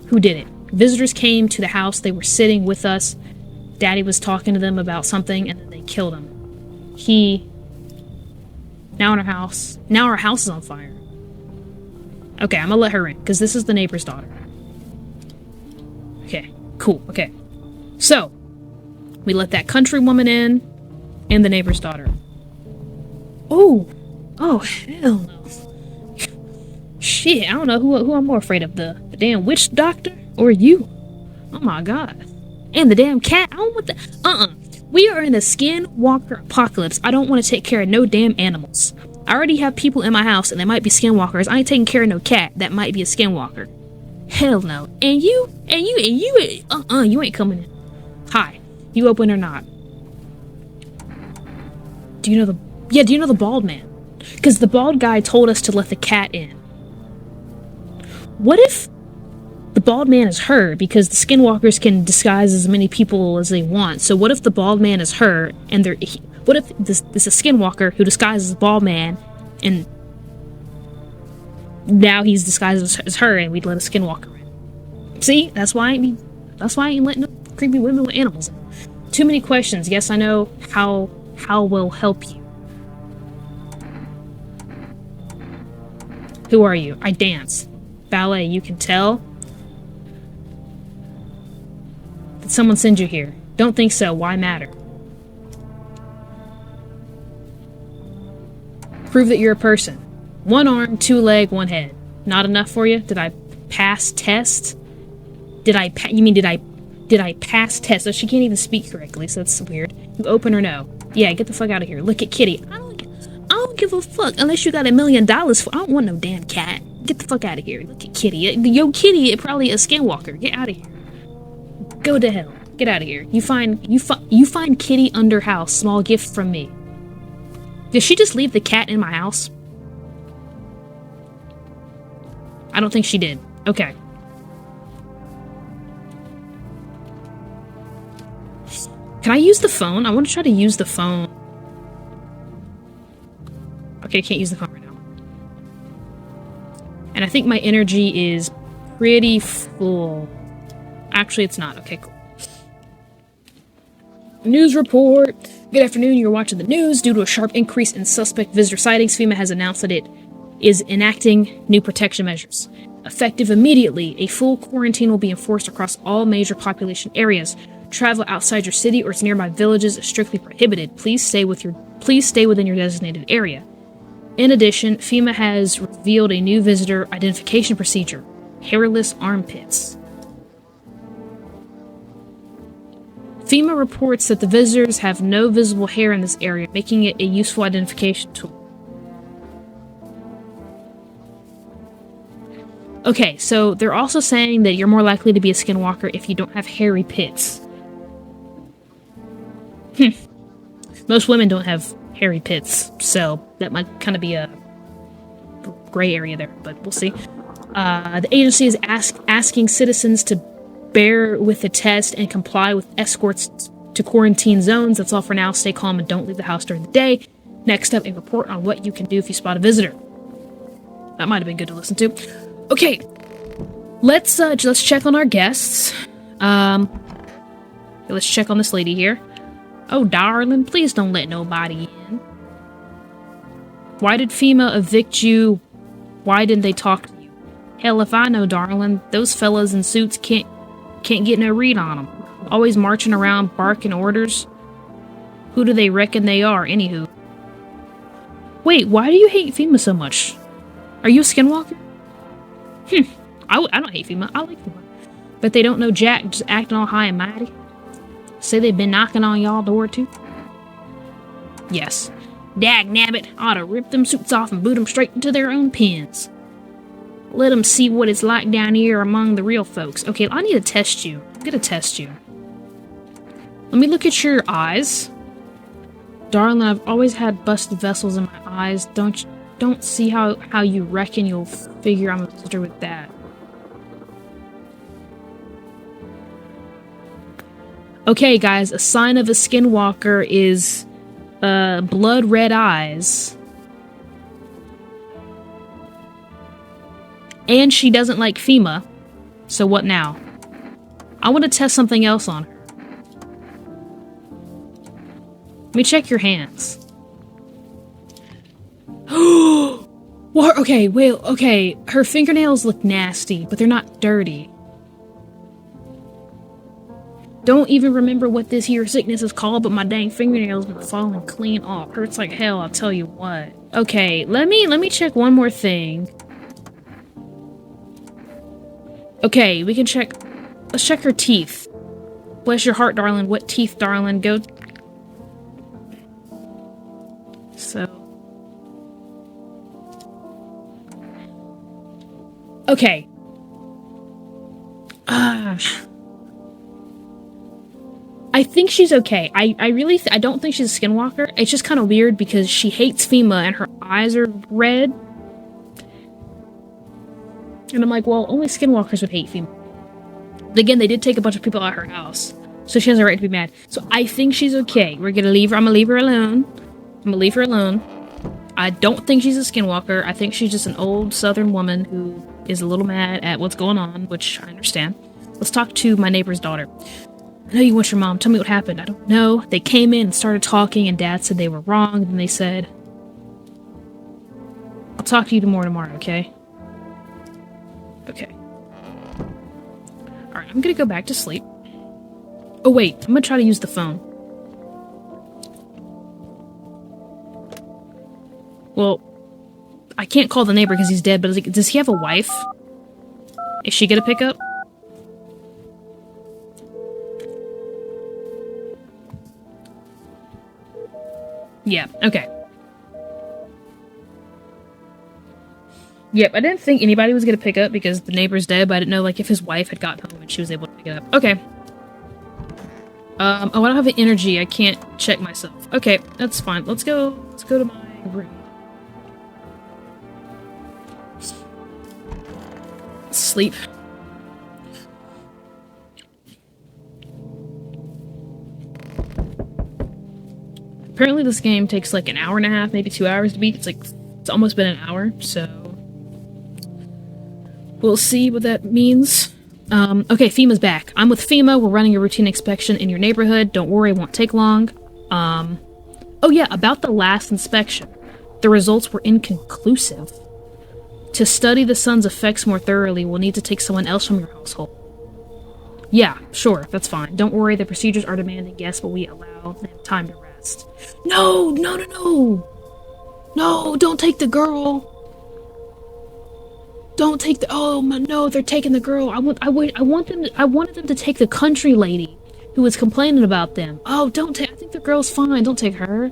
Who did it? Visitors came to the house. They were sitting with us. Daddy was talking to them about something, and then they killed him. Now our house is on fire. Okay, I'm gonna let her in, because this is the neighbor's daughter. Okay, cool, okay. So, we let that country woman in, and the neighbor's daughter. Oh, hell no. Shit, I don't know who I'm more afraid of, the damn witch doctor or you. Oh my god. And the damn cat. I don't want the... We are in a skinwalker apocalypse. I don't want to take care of no damn animals. I already have people in my house and they might be skinwalkers. I ain't taking care of no cat that might be a skinwalker. Hell no. And you ain't coming in. Hi. You open or not? Do you know the bald man? Because the bald guy told us to let the cat in. What if the bald man is her? Because the skinwalkers can disguise as many people as they want. So what if the bald man is her, and what if this is a skinwalker who disguises as a bald man, and now he's disguised as her, and we'd let a skinwalker in? See, that's why I ain't letting no creepy women with animals in. Too many questions. Yes, I know. How will help you? Who are you? I dance. Ballet, you can tell? Did someone send you here? Don't think so. Why matter? Prove that you're a person. 1 arm, 2 leg, 1 head. Not enough for you? Did I pass test? Did I pass test? So she can't even speak correctly, so that's weird. You open or no? Yeah, get the fuck out of here. Look at Kitty. I don't give a fuck unless you got $1 million for. I don't want no damn cat. Get the fuck out of here. Look at Kitty. Yo, Kitty is probably a skinwalker. Get out of here. Go to hell. Get out of here. You find Kitty under house. Small gift from me. Did she just leave the cat in my house? I don't think she did. Okay. Can I use the phone? I want to try to use the phone. Okay, I can't use the phone right now. And I think my energy is pretty full. Actually, it's not. Okay, cool. News report. Good afternoon. You're watching the news. Due to a sharp increase in suspect visitor sightings, FEMA has announced that it is enacting new protection measures. Effective immediately, a full quarantine will be enforced across all major population areas. Travel outside your city or its nearby villages is strictly prohibited. Please stay within your designated area. In addition, FEMA has revealed a new visitor identification procedure: hairless armpits. FEMA reports that the visitors have no visible hair in this area, making it a useful identification tool. Okay, so they're also saying that you're more likely to be a skinwalker if you don't have hairy pits. Most women don't have hairy pits, so that might kind of be a gray area there, but we'll see. The agency is asking citizens to bear with the test and comply with escorts to quarantine zones. That's all for now. Stay calm and don't leave the house during the day. Next up, a report on what you can do if you spot a visitor. That might have been good to listen to. Okay, let's check on our guests. Let's check on this lady here. Oh, darling, please don't let nobody in. Why did FEMA evict you? Why didn't they talk to you? Hell if I know, darling. Those fellas in suits can't get no read on them. Always marching around barking orders. Who do they reckon they are, anywho? Wait, why do you hate FEMA so much? Are you a skinwalker? I don't hate FEMA. I like FEMA. But they don't know Jack, just acting all high and mighty. Say they've been knocking on y'all door too? Yes. Dag nabbit, I ought to rip them suits off and boot them straight into their own pens. Let them see what it's like down here among the real folks. Okay, I need to test you. I'm gonna test you. Let me look at your eyes. Darling, I've always had busted vessels in my eyes. Don't see how you reckon you'll figure I'm a visitor with that. Okay, guys, a sign of a skinwalker is blood red eyes. And she doesn't like FEMA. So what now? I want to test something else on her. Let me check your hands. What? Okay, wait, okay. Her fingernails look nasty, but they're not dirty. Don't even remember what this here sickness is called, but my dang fingernails been falling clean off. Hurts like hell, I'll tell you what. Okay, let me check one more thing. Okay, we can check. Let's check her teeth. Bless your heart, darling. What teeth, darling? Go. So. Okay. I think she's okay. I really I don't think she's a skinwalker. It's just kind of weird because she hates FEMA and her eyes are red. And I'm like, well, only skinwalkers would hate FEMA. But again, they did take a bunch of people out of her house. So she has a right to be mad. So I think she's okay. We're gonna leave her. I'm gonna leave her alone. I'm gonna leave her alone. I don't think she's a skinwalker. I think she's just an old southern woman who is a little mad at what's going on, which I understand. Let's talk to my neighbor's daughter. I know you want your mom. Tell me what happened. I don't know. They came in and started talking, and Dad said they were wrong. And they said, I'll talk to you more tomorrow, okay? Okay. Alright, I'm gonna go back to sleep. Oh, wait. I'm gonna try to use the phone. Well, I can't call the neighbor because he's dead, but like, does he have a wife? Is she gonna pick up? Yeah, okay. Yep, I didn't think anybody was gonna pick up because the neighbor's dead, but I didn't know like if his wife had gotten home and she was able to pick it up. Okay. Oh, I don't have the energy. I can't check myself. Okay, that's fine. Let's go to my room. Sleep. Apparently this game takes like an hour and a half, maybe 2 hours to beat. It's almost been an hour, so we'll see what that means. Okay, FEMA's back. I'm with FEMA. We're running a routine inspection in your neighborhood. Don't worry, it won't take long. Oh yeah, about the last inspection. The results were inconclusive. To study the sun's effects more thoroughly, we'll need to take someone else from your household. Yeah, sure, that's fine. Don't worry, the procedures are demanding, yes, but we allow them time to rest. No, no, no, no! No, don't take the girl! Don't take the— oh, no, they're taking the girl. I wanted them to take the country lady who was complaining about them. Oh, don't take— I think the girl's fine. Don't take her.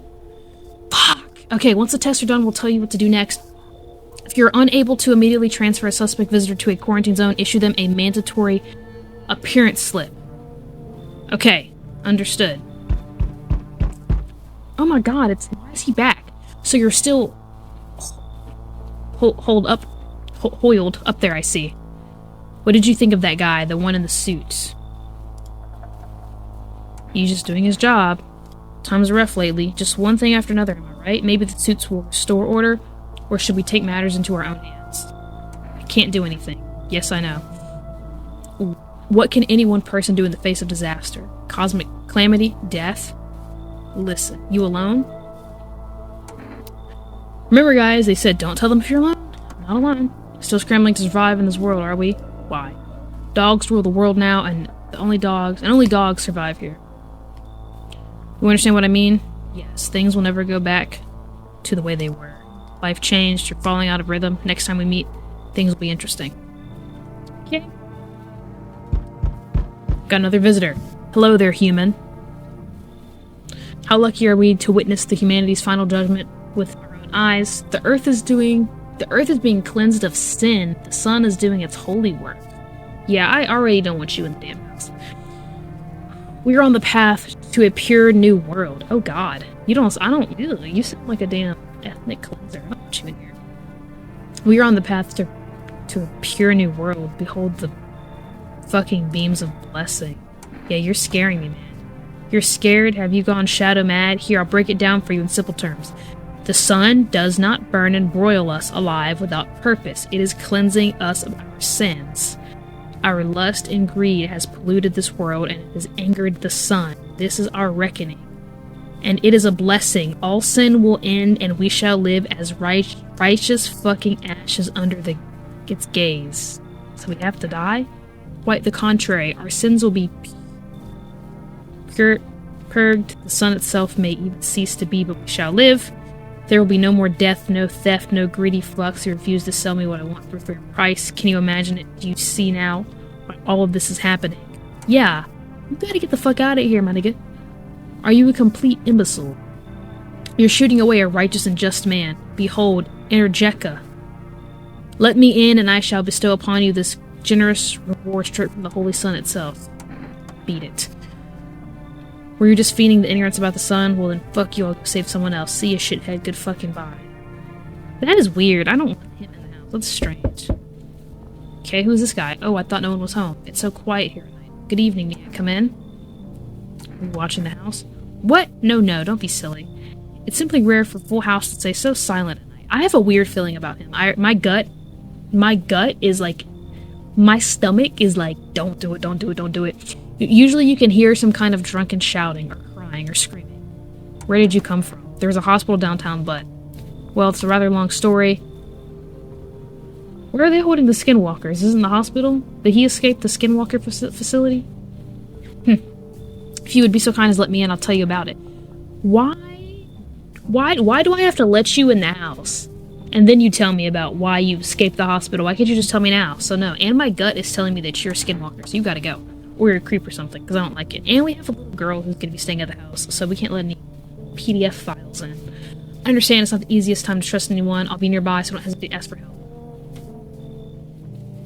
Fuck. Okay, once the tests are done, we'll tell you what to do next. If you're unable to immediately transfer a suspect visitor to a quarantine zone, issue them a mandatory appearance slip. Okay, understood. Oh my god, why is he back? So you're still hoiled up there, I see. What did you think of that guy, the one in the suit? He's just doing his job. Time's rough lately. Just one thing after another, am I right? Maybe the suits will restore order, or should we take matters into our own hands? I can't do anything. Yes, I know. What can any one person do in the face of disaster? Cosmic calamity? Death? Listen, you alone? Remember, guys, they said don't tell them if you're alone. I'm not alone. Still scrambling to survive in this world, are we? Why? Dogs rule the world now, and only dogs survive here. You understand what I mean? Yes, things will never go back to the way they were. Life changed, you're falling out of rhythm. Next time we meet, things will be interesting. Okay. Got another visitor. Hello there, human. How lucky are we to witness the humanity's final judgment with our own eyes? The earth is being cleansed of sin. The sun is doing its holy work. Yeah, I already don't want you in the damn house. We are on the path to a pure new world. Oh god. You sound like a damn ethnic cleanser. I don't want you in here. We are on the path to a pure new world. Behold the fucking beams of blessing. Yeah, you're scaring me, man. You're scared? Have you gone shadow mad? Here, I'll break it down for you in simple terms. The sun does not burn and broil us alive without purpose. It is cleansing us of our sins. Our lust and greed has polluted this world, and it has angered the sun. This is our reckoning. And it is a blessing. All sin will end, and we shall live as righteous fucking ashes under its gaze. So we have to die? Quite the contrary. Our sins will be purged. The sun itself may even cease to be, but we shall live. There will be no more death, no theft, no greedy flux who refuse to sell me what I want for a fair price. Can you imagine it? Do you see now why all of this is happening? Yeah. You gotta get the fuck out of here, my nigga. Are you a complete imbecile? You're shooting away a righteous and just man. Behold, Energeca. Let me in, and I shall bestow upon you this generous reward straight from the holy sun itself. Beat it. Were you just feeding the ignorance about the sun? Well then, fuck you, I'll go save someone else. See ya, shithead. Good fucking bye. That is weird. I don't want him in the house. That's strange. Okay, who's this guy? Oh, I thought no one was home. It's so quiet here tonight. Good evening, may I come in? Are you watching the house? What? No, don't be silly. It's simply rare for Full House to stay so silent at night. I have a weird feeling about him. My gut is like, my stomach is like, don't do it, don't do it, don't do it. Usually you can hear some kind of drunken shouting or crying or screaming. Where did you come from? There's a hospital downtown, but... Well, it's a rather long story. Where are they holding the skinwalkers? Is this in the hospital? Did he escape the skinwalker facility? If you would be so kind as let me in, I'll tell you about it. Why do I have to let you in the house? And then you tell me about why you escaped the hospital. Why can't you just tell me now? So no, and my gut is telling me that you're a skinwalker, so you gotta go. Or you're a creep or something, because I don't like it. And we have a little girl who's gonna be staying at the house, so we can't let any PDF files in. I understand it's not the easiest time to trust anyone. I'll be nearby, so don't hesitate to ask for help.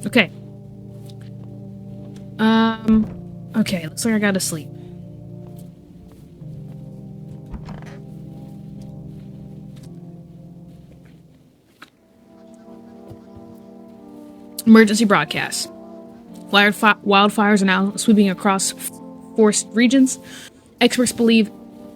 Okay. Okay, looks like I gotta sleep. Emergency broadcast. Wildfires are now sweeping across forest regions. Experts believe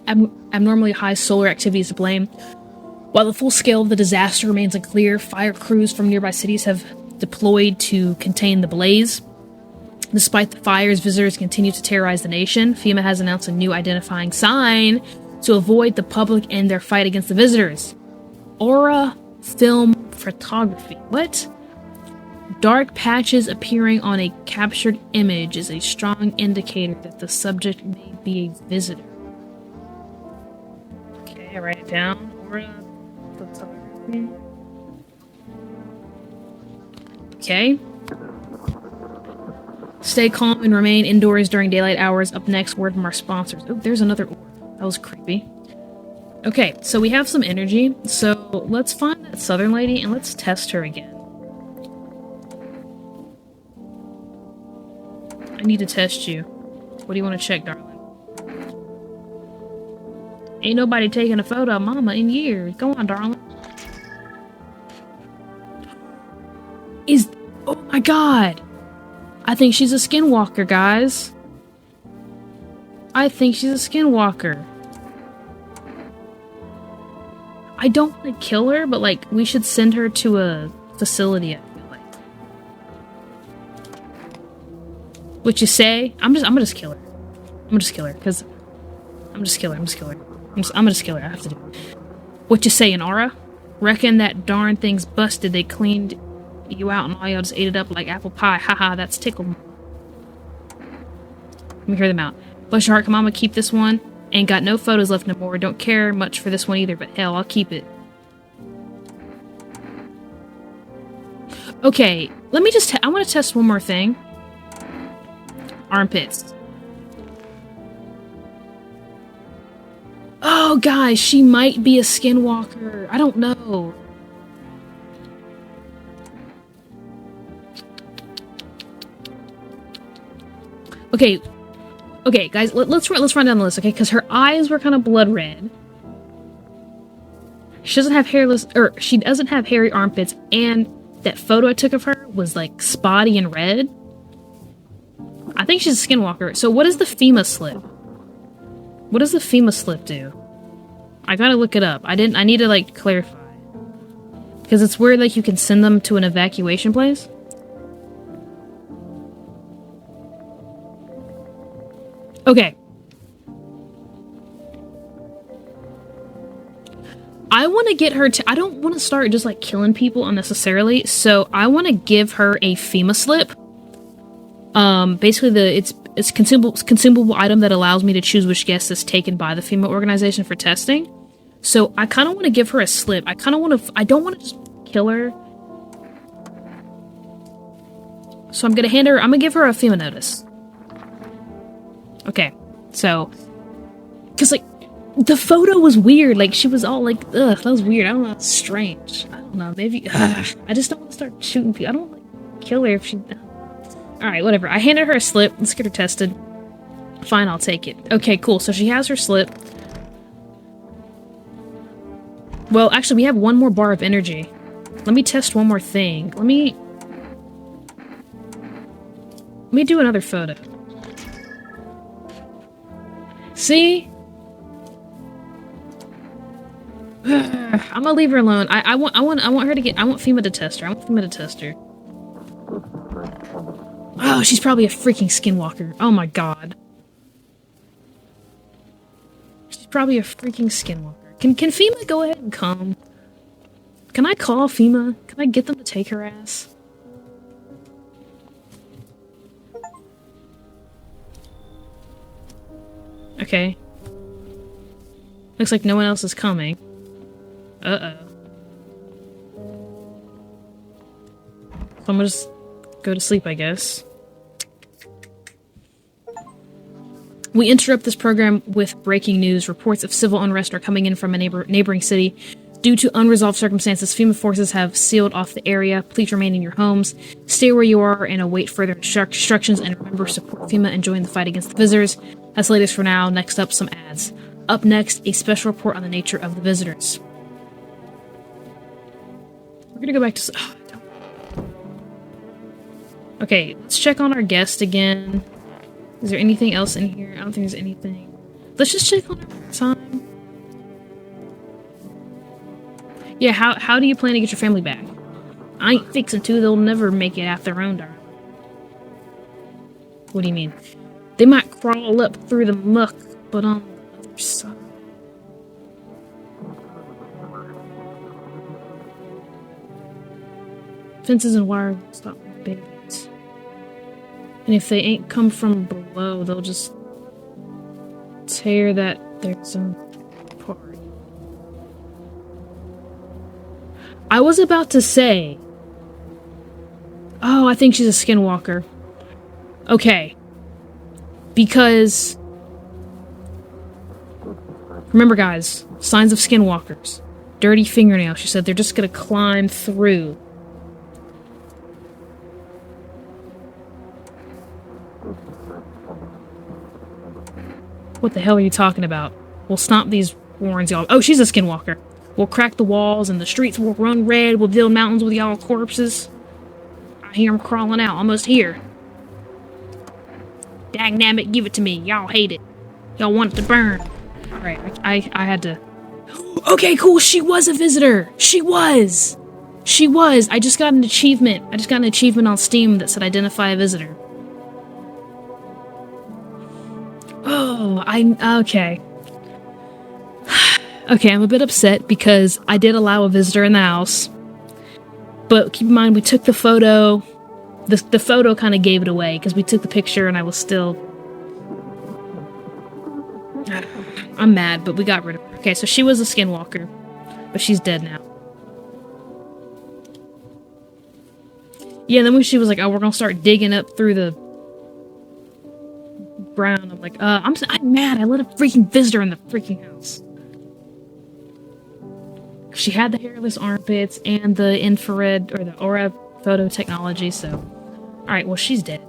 abnormally high solar activity is to blame. While the full scale of the disaster remains unclear, fire crews from nearby cities have deployed to contain the blaze. Despite the fires, visitors continue to terrorize the nation. FEMA has announced a new identifying sign to avoid the public in their fight against the visitors. Aura film photography. What? Dark patches appearing on a captured image is a strong indicator that the subject may be a visitor. Okay, I write it down. Aura photography. Okay. Stay calm and remain indoors during daylight hours. Up next, word from our sponsors. Oh, there's another orb. That was creepy. Okay, so we have some energy. So let's find that southern lady and let's test her again. I need to test you. What do you want to check, darling? Ain't nobody taking a photo of Mama in years. Go on, darling. Oh my god! I think she's a skinwalker, guys. I think she's a skinwalker. I don't want to kill her, but like, we should send her to a facility, I feel like. What you say? I'm gonna just kill her. I'm gonna just kill her, because... I'm gonna just kill her. I have to do it. What you say, Aura? Reckon that darn thing's busted. They cleaned you out and all y'all just ate it up like apple pie. Haha, that's tickled. Let me hear them out. Bless your heart, come on, I'm gonna keep this one. Ain't got no photos left no more. Don't care much for this one either, but hell, I'll keep it. Okay, Let me just, I want to test one more thing. Armpits. Oh, guys, she might be a skinwalker. I don't know. Okay, guys, let's run down the list, okay? Because her eyes were kind of blood red. She doesn't have she doesn't have hairy armpits, and that photo I took of her was like spotty and red. I think she's a skinwalker. So what is the FEMA slip? What does the FEMA slip do? I gotta look it up. I need to like clarify. Because it's where like you can send them to an evacuation place. Okay. I want to get her to... I don't want to start just, like, killing people unnecessarily, so I want to give her a FEMA slip. Basically, it's a consumable item that allows me to choose which guest is taken by the FEMA organization for testing. So I kind of want to give her a slip. I kind of want to... I don't want to just kill her. So I'm going to hand her... I'm going to give her a FEMA notice. Okay, so... Because, like... The photo was weird, like, she was all like, ugh, that was weird, I don't know, it's strange. I don't know, maybe, I just don't want to start shooting people, I don't want to kill her if she... Alright, whatever, I handed her a slip, let's get her tested. Fine, I'll take it. Okay, cool, so she has her slip. Well, actually, we have one more bar of energy. Let me test one more thing. Let me do another photo. See? I'm gonna leave her alone. I want her to get... I want FEMA to test her. Oh, she's probably a freaking skinwalker. Oh my god. She's probably a freaking skinwalker. Can FEMA go ahead and come? Can I call FEMA? Can I get them to take her ass? Okay. Looks like no one else is coming. Uh-oh. So I'm gonna just go to sleep, I guess. We interrupt this program with breaking news. Reports of civil unrest are coming in from a neighboring city. Due to unresolved circumstances, FEMA forces have sealed off the area. Please remain in your homes. Stay where you are and await further instructions. And remember, support FEMA and join the fight against the visitors. That's the latest for now. Next up, some ads. Up next, a special report on the nature of the visitors. We're gonna go back to... Oh, okay, let's check on our guest again. Is there anything else in here? I don't think there's anything. Let's just check on her one time. Yeah, how do you plan to get your family back? I ain't fixing to. They'll never make it out their own darn. What do you mean? They might crawl up through the muck, but on the other side. Fences and wire will stop babies. And if they ain't come from below, they'll just tear their zone apart. I was about to say... Oh, I think she's a skinwalker. Okay. Because... Remember, guys, signs of skinwalkers. Dirty fingernails. She said they're just gonna climb through. What the hell are you talking about? We'll stomp these warrens, y'all. Oh, she's a skinwalker. We'll crack the walls and the streets will run red. We'll build mountains with y'all corpses. I hear them crawling out. Almost here. Dagnabbit, give it to me. Y'all hate it. Y'all want it to burn. Alright, I had to... Okay, cool. She was a visitor. She was. I just got an achievement. I just got an achievement on Steam that said identify a visitor. Oh, okay. Okay, I'm a bit upset because I did allow a visitor in the house. But keep in mind, we took the photo. The photo kind of gave it away because we took the picture and I was still... I'm mad, but we got rid of her. Okay, so she was a skinwalker, but she's dead now. Yeah, and then when she was like, oh, we're gonna start digging up through the ground, I'm like, I'm mad. I let a freaking visitor in the freaking house. She had the hairless armpits and the infrared, or the aura photo technology, so... Alright, well, she's dead.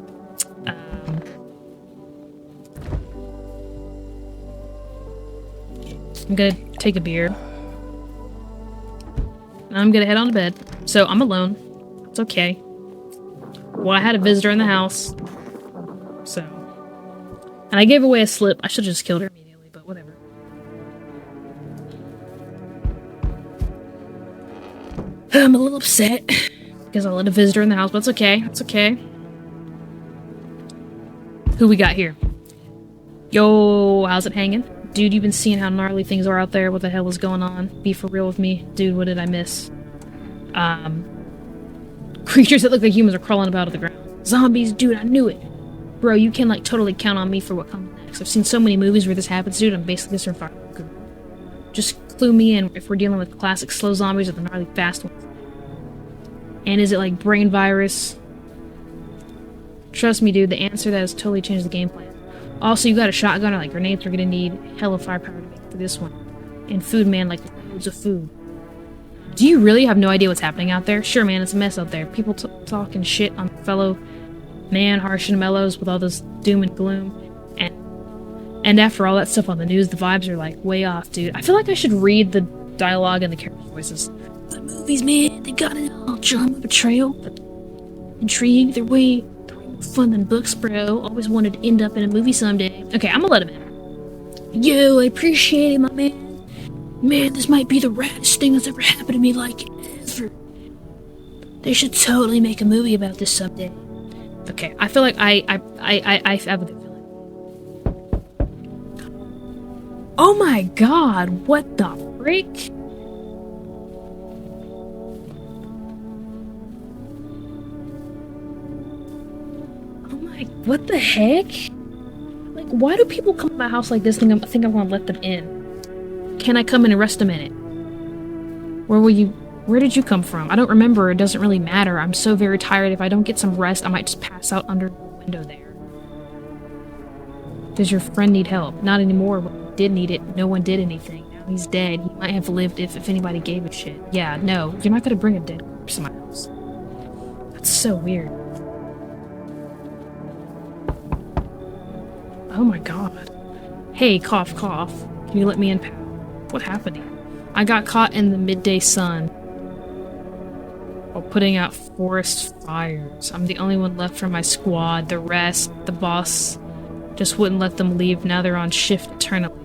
I'm gonna take a beer. And I'm gonna head on to bed. So, I'm alone. It's okay. Well, I had a visitor in the house. So... And I gave away a slip. I should have just killed her immediately, but whatever. I'm a little upset. Because I let a visitor in the house, but it's okay. It's okay. Who we got here? Yo, how's it hanging? Dude, you've been seeing how gnarly things are out there. What the hell is going on? Be for real with me. Dude, what did I miss? Creatures that look like humans are crawling about on the ground. Zombies, dude, I knew it. Bro, you can, like, totally count on me for what comes next. I've seen so many movies where this happens, dude. I'm basically a survivor. Just clue me in if we're dealing with classic slow zombies or the gnarly fast ones. And is it like brain virus? Trust me, dude, the answer that has totally changed the game plan. Also, you got a shotgun or like grenades, we're gonna need hella firepower to make for this one. And food, man, like loads of food. Do you really have no idea what's happening out there? Sure, man, it's a mess out there. People talking shit on fellow man, harsh and mellows with all this doom and gloom. And after all that stuff on the news, the vibes are like way off, dude. I feel like I should read the dialogue and the character voices. The movies, man, they got it all. Drama, betrayal, but intrigue. They're way more fun than books, bro. Always wanted to end up in a movie someday. Okay, I'm gonna let him in. Yo, I appreciate it, my man. Man, this might be the raddest thing that's ever happened to me, like, ever. They should totally make a movie about this someday. Okay, I feel like I have a good feeling. Oh my god, what the frick? Oh my, what the heck? Like, why do people come to my house like this and think I'm gonna let them in? Can I come in and rest a minute? Where did you come from? I don't remember, it doesn't really matter. I'm so very tired, if I don't get some rest, I might just pass out under the window there. Does your friend need help? Not anymore. When he did need it, no one did anything. Now he's dead. He might have lived if anybody gave a shit. Yeah, no, you're not gonna bring a dead corpse to my house. That's so weird. Oh my god. Hey, cough, cough. Can you let me in, pal? What happened here? I got caught in the midday sun while putting out forest fires. I'm the only one left from my squad. The rest, the boss, just wouldn't let them leave. Now they're on shift eternally.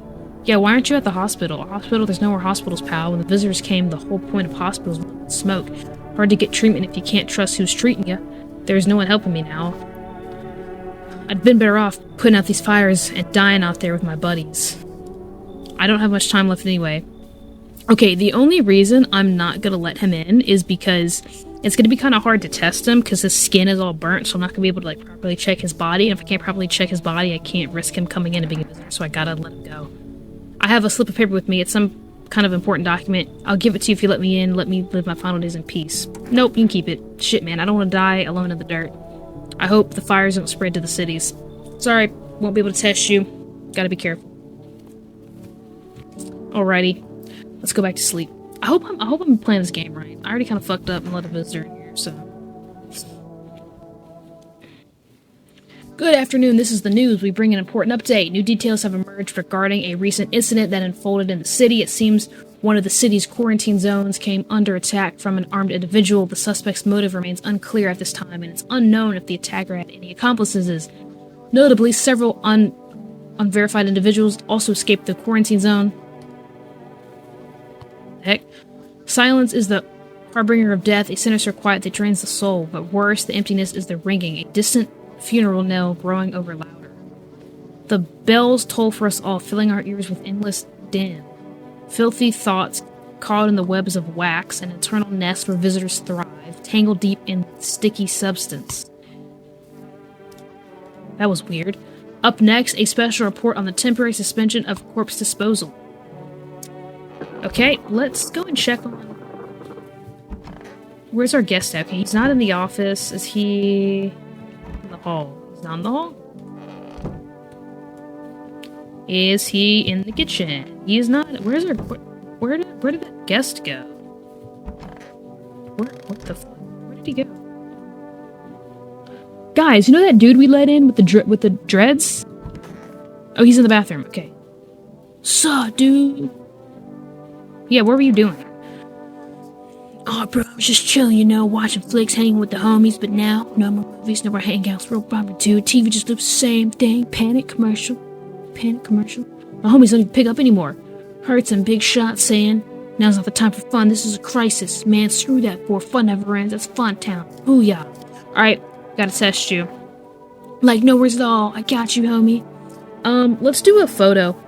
Yeah, why aren't you at the hospital? Hospital? There's no more hospitals, pal. When the visitors came, the whole point of hospitals was smoke. Hard to get treatment if you can't trust who's treating you. There's no one helping me now. I'd been better off putting out these fires and dying out there with my buddies. I don't have much time left anyway. Okay, the only reason I'm not gonna let him in is because it's gonna be kind of hard to test him because his skin is all burnt, so I'm not gonna be able to like properly check his body. And if I can't properly check his body, I can't risk him coming in and being a visitor, so I gotta let him go. I have a slip of paper with me. It's some kind of important document. I'll give it to you if you let me in. Let me live my final days in peace. Nope, you can keep it. Shit, man, I don't want to die alone in the dirt. I hope the fires don't spread to the cities. Sorry, won't be able to test you. Gotta be careful. Alrighty. Let's go back to sleep. I hope I'm playing this game right. I already kind of fucked up and let a visitor in here, so. Good afternoon, this is the news. We bring an important update. New details have emerged regarding a recent incident that unfolded in the city. It seems one of the city's quarantine zones came under attack from an armed individual. The suspect's motive remains unclear at this time, and it's unknown if the attacker had any accomplices. Notably, several unverified individuals also escaped the quarantine zone. Heck. Silence is the harbinger of death, a sinister quiet that drains the soul, but worse, the emptiness is the ringing, a distant funeral knell growing over louder. The bells toll for us all, filling our ears with endless din. Filthy thoughts caught in the webs of wax, an eternal nest where visitors thrive, tangled deep in sticky substance. That was weird. Up next, a special report on the temporary suspension of corpse disposal. Okay, let's go and check on Where's our guest at? Okay, he's not in the office. Is he in the hall? He's not in the hall? Is he in the kitchen? He is not. Where's our... Where did that guest go? What the fuck? Where did he go? Guys, you know that dude we let in with the dreads? Oh, he's in the bathroom. Okay. Suh, dude. Yeah, what were you doing? Oh, bro, I was just chilling, you know, watching flicks, hanging with the homies, but now, no more movies, no more hangouts, Rope Bomber 2, TV just loops the same thing, panic commercial. My homies don't even pick up anymore. Heard some big shots saying, now's not the time for fun, this is a crisis. Man, screw that, before fun never ends, that's Fun Town. Booyah. Alright, gotta test you. Like, no worries at all, I got you, homie. Let's do a photo.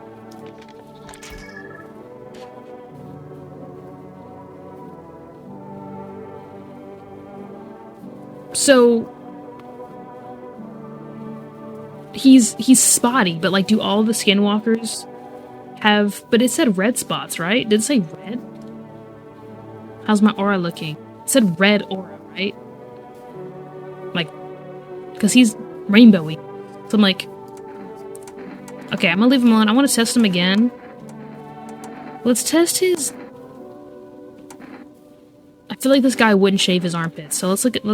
So, he's spotty, but like, do all the skinwalkers have... But it said red spots, right? Did it say red? How's my aura looking? It said red aura, right? Like, because he's rainbowy. So I'm like, okay, I'm gonna leave him alone. I want to test him again. Let's test his... I feel like this guy wouldn't shave his armpits, so let's look at...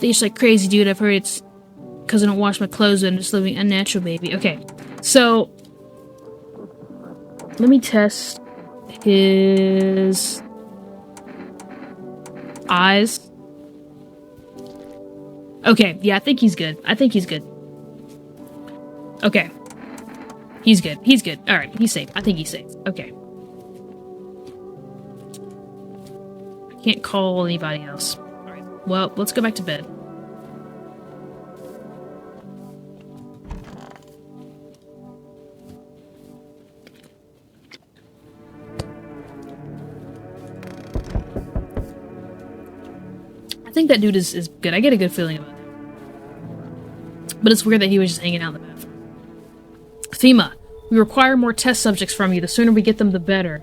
It's like crazy, dude. I've heard it's because I don't wash my clothes and I'm just living unnatural, baby. Okay, so let me test his eyes. Okay, yeah, I think he's good. Okay. He's good. Alright, he's safe. I think he's safe. Okay. I can't call anybody else. Well, let's go back to bed. I think that dude is good. I get a good feeling about him. But it's weird that he was just hanging out in the bathroom. FEMA, we require more test subjects from you. The sooner we get them, the better.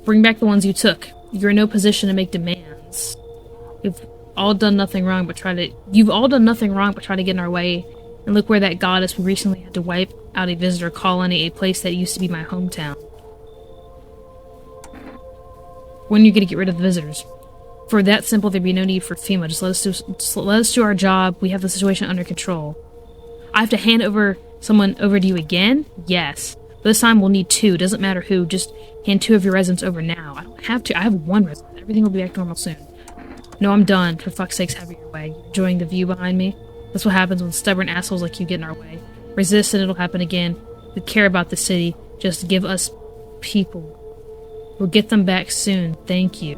Bring back the ones you took. You're in no position to make demands. You've all done nothing wrong but try to get in our way. And look where that got us. We recently had to wipe out a visitor colony, a place that used to be my hometown. When are you gonna get rid of the visitors? For that simple, there'd be no need for FEMA. Just let us do our job. We have the situation under control. I have to hand someone over to you again? Yes. But this time we'll need 2. Doesn't matter who. Just hand 2 of your residents over now. I don't have to. I have 1 resident. Everything will be back to normal soon. No, I'm done. For fuck's sakes, have it your way. You're enjoying the view behind me? That's what happens when stubborn assholes like you get in our way. Resist and it'll happen again. We care about the city. Just give us people. We'll get them back soon. Thank you.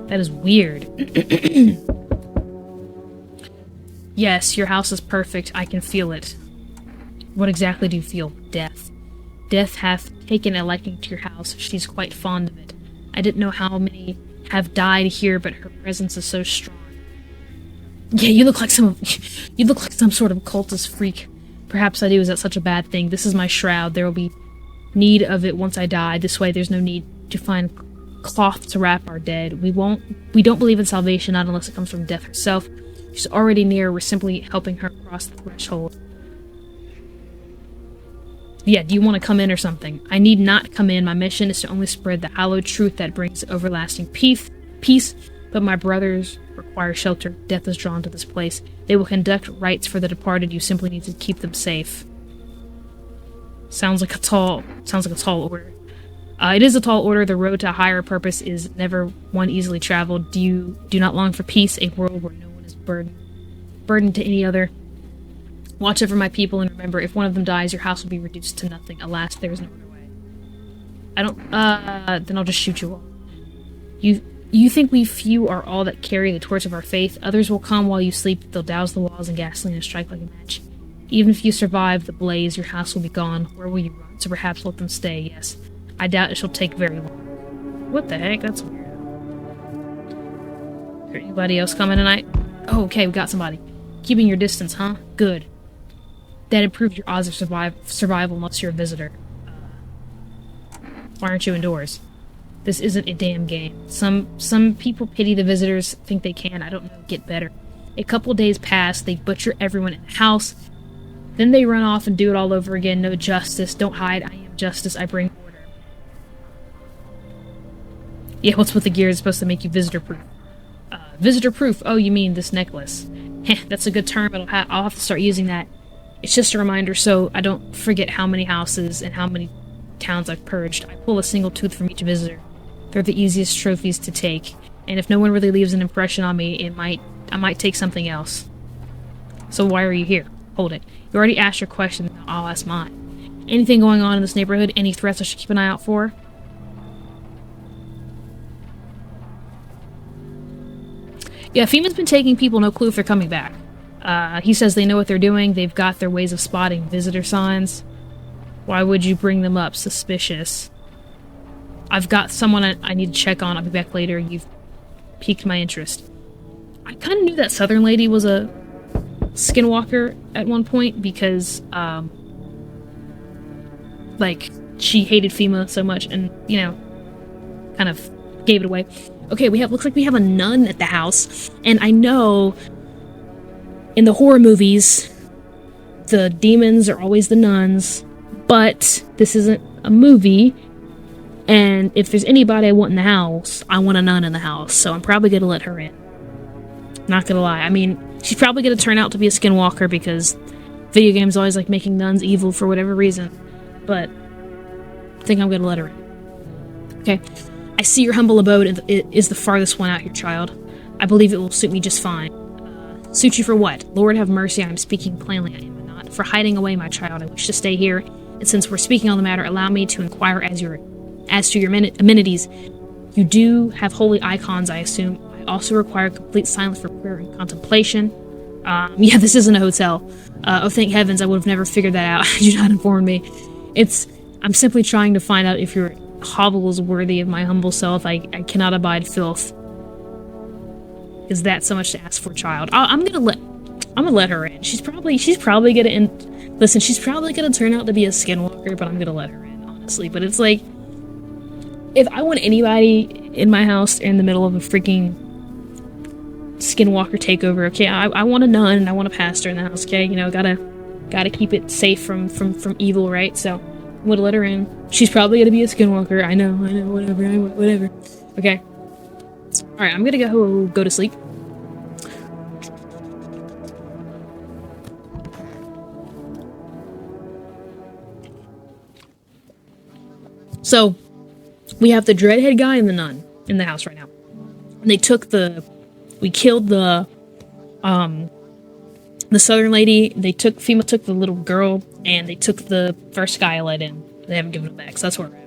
That is weird. Yes, your house is perfect. I can feel it. What exactly do you feel? Death. Death hath taken a liking to your house. She's quite fond of it. I didn't know how many have died here, but her presence is so strong. Yeah, you look like some sort of cultist freak. Perhaps I do. Is that such a bad thing? This is my shroud. There will be need of it once I die. This way there's no need to find cloth to wrap our dead. We don't believe in salvation, not unless it comes from death herself. She's already near. We're simply helping her cross the threshold. Yeah, do you want to come in or something? I need not come in. My mission is to only spread the hallowed truth that brings everlasting peace, but my brothers require shelter. Death is drawn to this place. They will conduct rites for the departed. You simply need to keep them safe. Sounds like a tall order. It is a tall order. The road to a higher purpose is never one easily traveled. Do not long for peace, a world where no one is burdened to any other. Watch over my people and remember, if one of them dies, your house will be reduced to nothing. Alas, there is no other way. Then I'll just shoot you all. You think we few are all that carry the torch of our faith? Others will come while you sleep. They'll douse the walls in gasoline and strike like a match. Even if you survive the blaze, your house will be gone. Where will you run? So perhaps let them stay, yes. I doubt it shall take very long. What the heck? That's weird. Is there anybody else coming tonight? Oh, okay, we got somebody. Keeping your distance, huh? Good. That improves your odds of survival unless you're a visitor. Why aren't you indoors? This isn't a damn game. Some people pity the visitors, think they can, I don't know, get better. A couple days pass, they butcher everyone in the house, then they run off and do it all over again. No justice, don't hide, I am justice, I bring order. Yeah, what's with the gear? It's supposed to make you visitor-proof. Visitor-proof, oh, you mean this necklace. Heh, that's a good term, I'll have to start using that. It's just a reminder so I don't forget how many houses and how many towns I've purged. I pull a single tooth from each visitor. They're the easiest trophies to take, and if no one really leaves an impression on me, I might take something else. So why are you here? Hold it. You already asked your question, now I'll ask mine. Anything going on in this neighborhood? Any threats I should keep an eye out for? Yeah, FEMA's been taking people, no clue if they're coming back. He says they know what they're doing, they've got their ways of spotting visitor signs. Why would you bring them up? Suspicious. I've got someone I need to check on, I'll be back later, you've piqued my interest. I kind of knew that southern lady was a skinwalker at one point because, like, she hated FEMA so much and, you know, kind of gave it away. Okay, looks like we have a nun at the house, and I know in the horror movies, the demons are always the nuns, but this isn't a movie, and if there's anybody I want in the house, I want a nun in the house, so I'm probably gonna let her in. Not gonna lie, I mean, she's probably gonna turn out to be a skinwalker because video games always like making nuns evil for whatever reason, but I think I'm gonna let her in. Okay. I see your humble abode is the farthest one out here, child. I believe it will suit me just fine. Suit you for what? Lord have mercy, I am speaking plainly, I am not. For hiding away, my child, I wish to stay here, and since we're speaking on the matter, allow me to inquire as to your amenities. You do have holy icons, I assume. I also require complete silence for prayer and contemplation. Yeah, this isn't a hotel. Oh, thank heavens, I would have never figured that out. You not informed me. I'm simply trying to find out if your hovel is worthy of my humble self. I cannot abide filth. Is that so much to ask for a child? I'm gonna let her in. She's probably gonna listen, she's probably gonna turn out to be a skinwalker, but I'm gonna let her in, honestly. But it's like, if I want anybody in my house in the middle of a freaking skinwalker takeover, okay, I want a nun and I want a pastor in the house, okay? You know, gotta keep it safe from evil, right? So I'm gonna let her in. She's probably gonna be a skinwalker. I know, whatever. Okay. Alright, I'm gonna go to sleep. So, we have the dreadhead guy and the nun in the house right now. And we killed the southern lady. FEMA took the little girl, and they took the first guy I let in. They haven't given him back, so that's where we're at.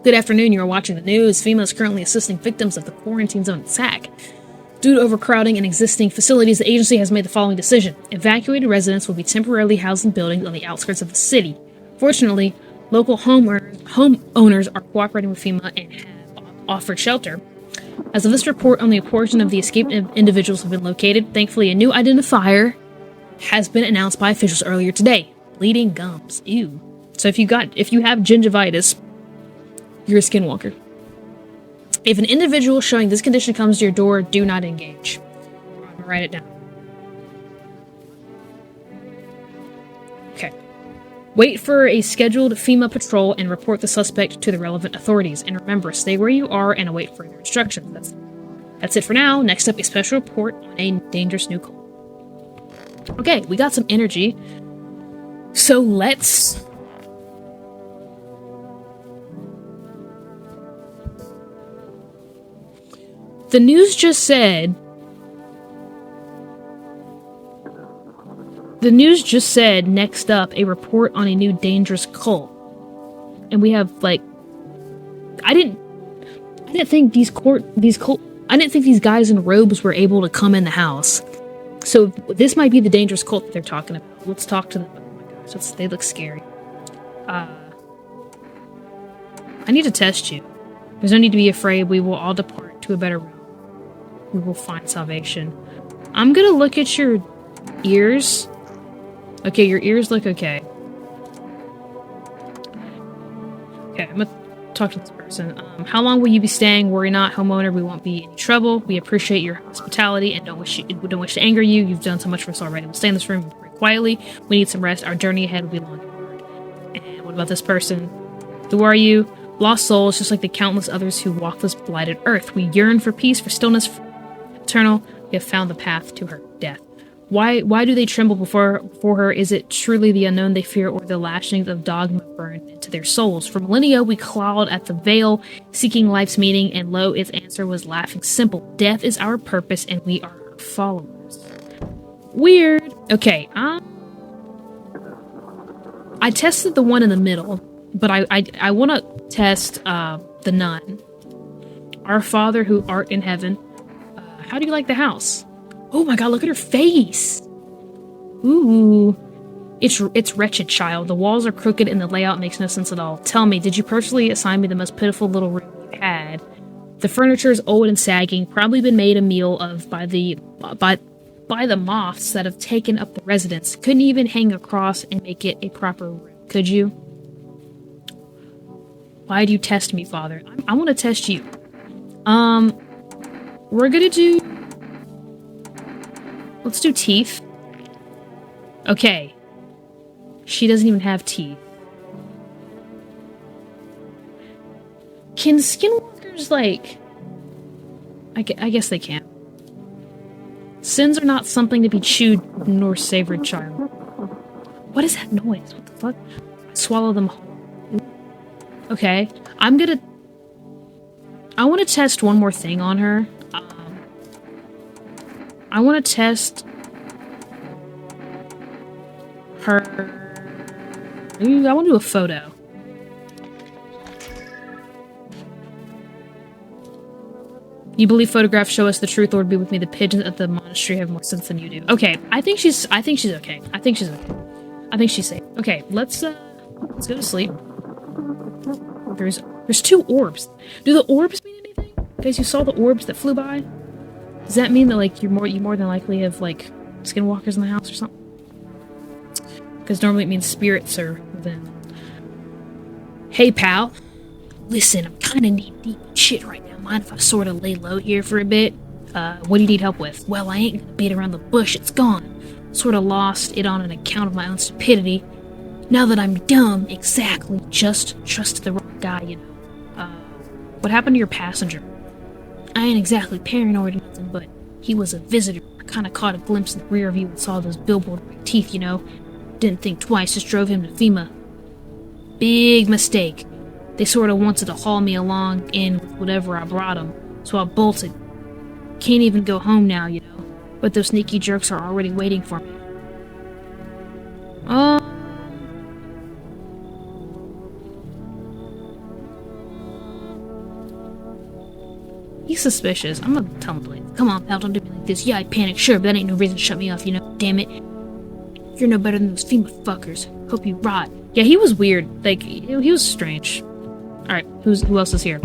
Good afternoon, you are watching the news. FEMA is currently assisting victims of the quarantine zone attack. Due to overcrowding in existing facilities, the agency has made the following decision. Evacuated residents will be temporarily housed in buildings on the outskirts of the city. Fortunately, local homeowners are cooperating with FEMA and have offered shelter. As of this report, only a portion of the escaped individuals have been located. Thankfully, a new identifier has been announced by officials earlier today. Bleeding gums. Ew. So if you have gingivitis, you're a skinwalker. If an individual showing this condition comes to your door, do not engage. I'm gonna write it down. Okay. Wait for a scheduled FEMA patrol and report the suspect to the relevant authorities. And remember, stay where you are and await further instructions. That's it for now. Next up, a special report on a dangerous new cult. Okay, we got some energy. So let's... The news just said next up a report on a new dangerous cult. And we have like I didn't think these guys in robes were able to come in the house. So this might be the dangerous cult that they're talking about. Let's talk to them. Oh my gosh, they look scary. I need to test you. There's no need to be afraid. We will all depart to a better room. We will find salvation. I'm gonna look at your ears. Okay, your ears look okay. Okay, talk to this person. How long will you be staying? Worry not, homeowner. We won't be in trouble. We appreciate your hospitality and don't wish to anger you. You've done so much for us already. We'll stay in this room very quietly. We need some rest. Our journey ahead will be long and hard. And what about this person? Who are you? Lost souls, just like the countless others who walk this blighted earth. We yearn for peace, for stillness, for eternal. We have found the path to her death. Why do they tremble before her? Is it truly the unknown they fear, or the lashings of dogma burned into their souls? For millennia, we clawed at the veil, seeking life's meaning, and lo, its answer was laughing simple. Death is our purpose, and we are her followers. Weird. Okay, I tested the one in the middle, but I want to test the nun. Our Father who art in heaven. How do you like the house? Oh my god, look at her face! Ooh. It's wretched, child. The walls are crooked and the layout makes no sense at all. Tell me, did you personally assign me the most pitiful little room you had? The furniture is old and sagging, probably been made a meal of by the moths that have taken up the residence. Couldn't even hang a cross and make it a proper room, could you? Why do you test me, Father? I want to test you. We're gonna do... Let's do teeth. Okay. She doesn't even have teeth. Can skinwalkers, like... I guess they can. Sins are not something to be chewed nor savored, child. What is that noise? What the fuck? Swallow them whole. Okay. I want to test one more thing on her. I want to test her. I want to do a photo. You believe photographs show us the truth, Lord be with me. The pigeons at the monastery have more sense than you do. Okay, I think she's okay. I think she's safe. Okay, let's go to sleep. There's 2 orbs. Do the orbs mean anything? Guys, you saw the orbs that flew by? Does that mean that, like, you more than likely have, like, skinwalkers in the house or something? Because normally it means spirits are within. Hey, pal. Listen, I'm kind of knee-deep in shit right now. Mind if I sort of lay low here for a bit? What do you need help with? Well, I ain't gonna beat around the bush. It's gone. Sort of lost it on an account of my own stupidity. Now that I'm dumb, exactly, just trusted the wrong guy, you know. What happened to your passenger? I ain't exactly paranoid or nothing, but he was a visitor. I kind of caught a glimpse in the rear view and saw those billboard teeth, you know. Didn't think twice, just drove him to FEMA. Big mistake. They sort of wanted to haul me along in with whatever I brought them, so I bolted. Can't even go home now, you know. But those sneaky jerks are already waiting for me. He's suspicious. I'm gonna tell him, please. Come on, pal, don't do me like this. Yeah, I panicked, sure, but that ain't no reason to shut me off, you know? Damn it. You're no better than those FEMA fuckers. Hope you rot. Yeah, he was weird. Like, he was strange. Alright, who else is here?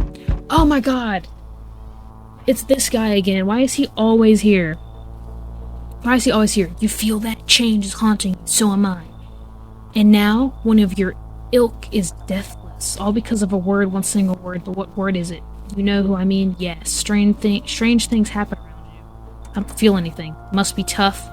Oh my god! It's this guy again. Why is he always here? Why is he always here? You feel that? Change is haunting you, so am I. And now, one of your ilk is deathless. All because of a word, one single word. But what word is it? You know who I mean? Yes. Strange things happen around you. I don't feel anything. Must be tough.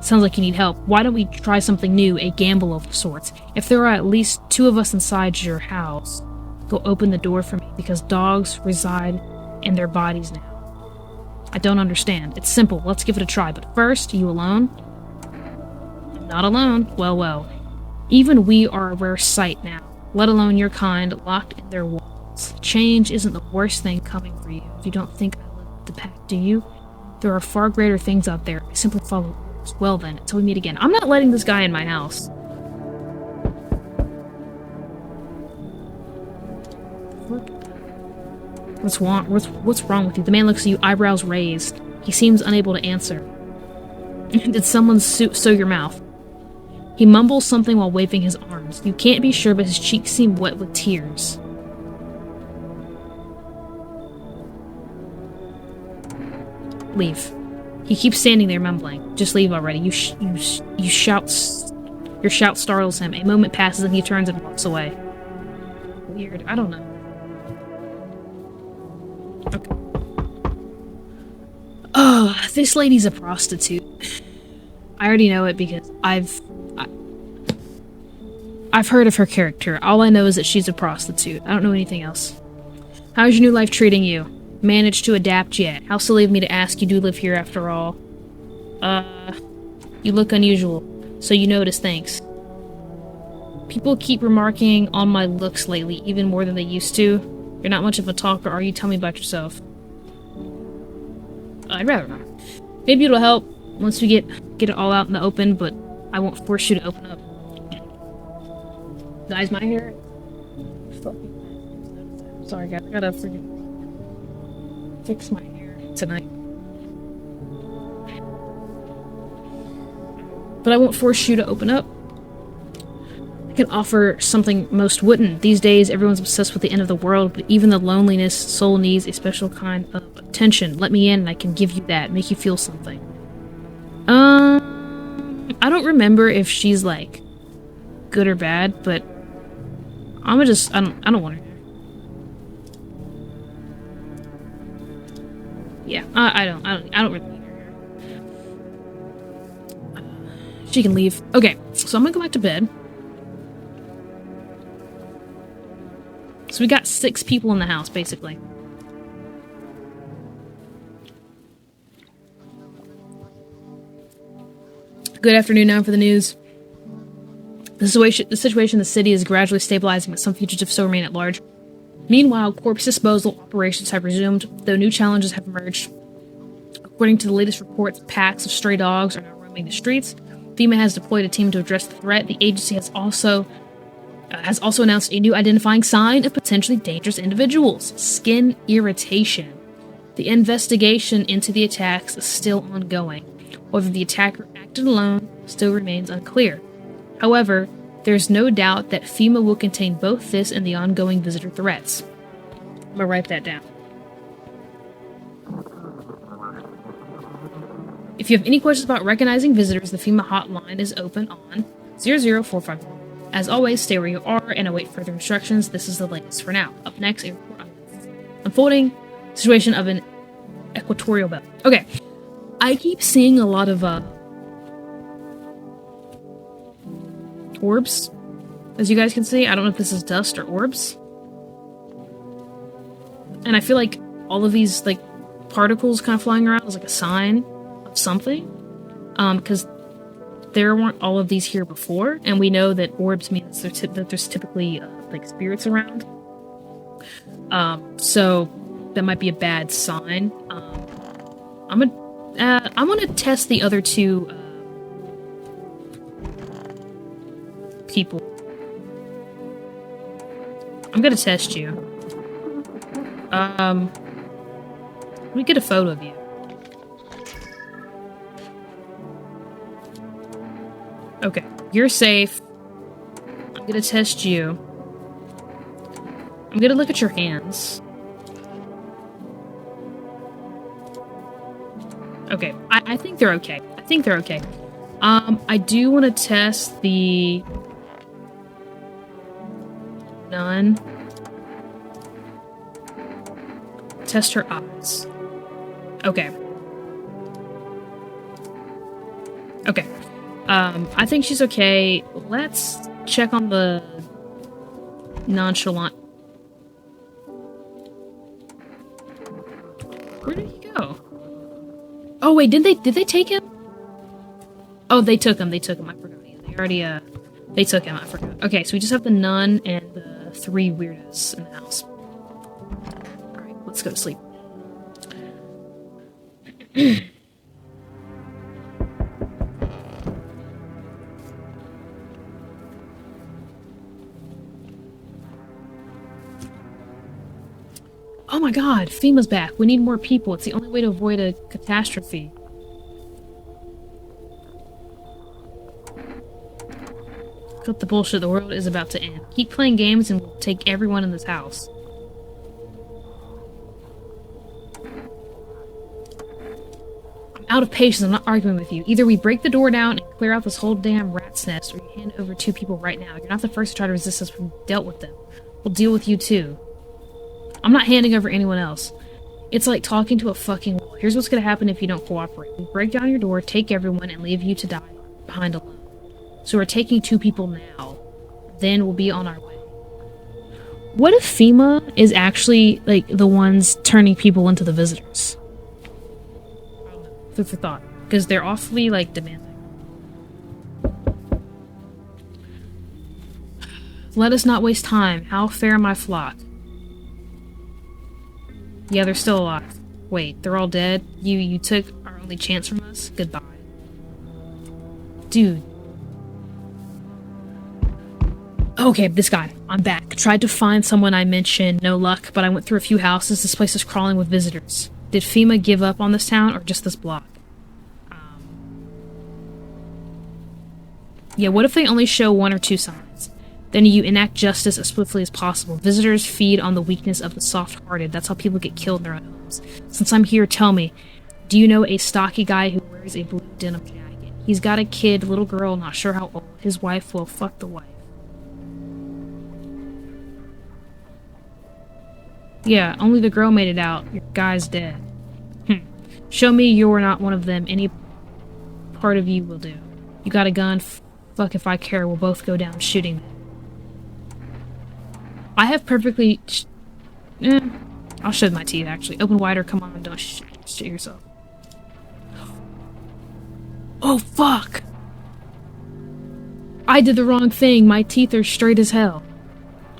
Sounds like you need help. Why don't we try something new? A gamble of sorts. If there are at least 2 of us inside your house, go open the door for me, because dogs reside in their bodies now. I don't understand. It's simple. Let's give it a try. But first, you alone? I'm not alone. Well, well. Even we are a rare sight now, let alone your kind, locked in their walls. Change isn't the worst thing coming for you. If you don't think I live the pack, do you? There are far greater things out there. I simply follow orders. Well then, until we meet again. I'm not letting this guy in my house. What's wrong with you? The man looks at you, eyebrows raised. He seems unable to answer. Did someone sew your mouth? He mumbles something while waving his arms. You can't be sure, but his cheeks seem wet with tears. Leave. He keeps standing there mumbling. Just leave already. Your shout startles him. A moment passes and he turns and walks away. Weird. I don't know. This lady's a prostitute. I already know it because I've heard of her character. All I know is that she's a prostitute. I don't know anything else. How's your new life treating you? Managed to adapt yet? How silly of me to ask, you do live here after all. You look unusual, so you notice things. People keep remarking on my looks lately, even more than they used to. You're not much of a talker, are you? Tell me about yourself. I'd rather not. Maybe it'll help once we get it all out in the open, but I won't force you to open up. Dye my hair? Sorry guys, I gotta freaking fix my hair tonight. But I won't force you to open up. I can offer something most wouldn't. These days, everyone's obsessed with the end of the world, but even the loneliness soul needs a special kind of attention. Let me in and I can give you that, make you feel something. I don't remember if she's, like, good or bad, but I don't want her. Yeah, I don't really need her. She can leave. Okay, so I'm gonna go back to bed. So we got 6 people in the house, basically. Good afternoon now for the news. The situation in the city is gradually stabilizing, but some fugitives still remain at large. Meanwhile, corpse disposal operations have resumed, though new challenges have emerged. According to the latest reports, packs of stray dogs are now roaming the streets. FEMA has deployed a team to address the threat. The agency has also announced a new identifying sign of potentially dangerous individuals: skin irritation. The investigation into the attacks is still ongoing. Whether the attacker acted alone still remains unclear. However, there's no doubt that FEMA will contain both this and the ongoing visitor threats. I'm gonna write that down. If you have any questions about recognizing visitors, the FEMA hotline is open on 00451. As always, stay where you are and await further instructions. This is the latest for now. Up next, a report on unfolding situation of an equatorial belt. Okay, I keep seeing a lot of orbs, as you guys can see. I don't know if this is dust or orbs. And I feel like all of these like particles kind of flying around is like a sign of something. Because there weren't all of these here before, and we know that orbs means that there's typically like spirits around. So that might be a bad sign. I'm gonna test the other 2 people. I'm gonna test you. Let me get a photo of you. Okay, you're safe. I'm gonna test you. I'm gonna look at your hands. Okay, I think they're okay. I think they're okay. I do want to test the nun. Test her eyes. Okay. Okay. I think she's okay. Let's check on the nonchalant. Where did he go? Oh wait, did they take him? Oh, they took him. I forgot. Yeah, they already they took him. I forgot. Okay, so we just have the nun and the 3 weirdos in the house. All right, let's go to sleep. Oh my god, FEMA's back. We need more people. It's the only way to avoid a catastrophe. Cut the bullshit. The world is about to end. Keep playing games and we'll take everyone in this house. I'm out of patience. I'm not arguing with you. Either we break the door down and clear out this whole damn rat's nest, or you hand over 2 people right now. You're not the first to try to resist us. We've dealt with them. We'll deal with you too. I'm not handing over anyone else. It's like talking to a fucking wall. Here's what's gonna happen if you don't cooperate. We break down your door, take everyone, and leave you to die behind alone. So we're taking 2 people now. Then we'll be on our way. What if FEMA is actually, like, the ones turning people into the visitors? I don't know. Food for thought. Because they're awfully, like, demanding. Let us not waste time. How fare my flock? Yeah, they're still alive. Wait, they're all dead? You took our only chance from us? Goodbye. Dude. Okay, this guy. I'm back. Tried to find someone I mentioned. No luck, but I went through a few houses. This place is crawling with visitors. Did FEMA give up on this town, or just this block? Yeah, what if they only show 1 or 2 signs? Then you enact justice as swiftly as possible. Visitors feed on the weakness of the soft-hearted. That's how people get killed in their own homes. Since I'm here, tell me, do you know a stocky guy who wears a blue denim jacket? He's got a kid, little girl, not sure how old. His wife will fuck the wife. Yeah, only the girl made it out. Your guy's dead. Show me you're not one of them. Any part of you will do. You got a gun? Fuck if I care. We'll both go down shooting. I have perfectly... I'll show my teeth, actually. Open wider, come on, don't shit yourself. Oh, fuck! I did the wrong thing. My teeth are straight as hell.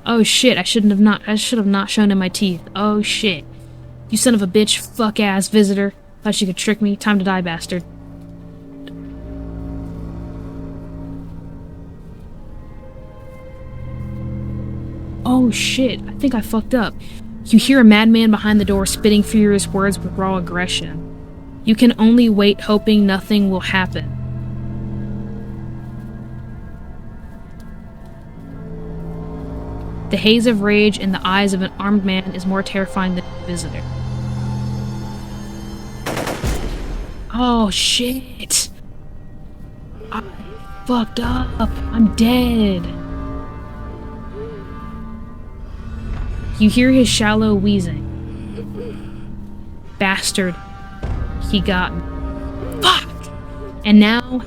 Oh, shit, I should have not shown him my teeth. Oh, shit. You son of a bitch, fuck-ass visitor. Thought you could trick me. Time to die, bastard. Oh shit, I think I fucked up. You hear a madman behind the door spitting furious words with raw aggression. You can only wait, hoping nothing will happen. The haze of rage in the eyes of an armed man is more terrifying than a visitor. Oh shit! I fucked up. I'm dead. You hear his shallow wheezing. Bastard. He got me. Fuck! And now,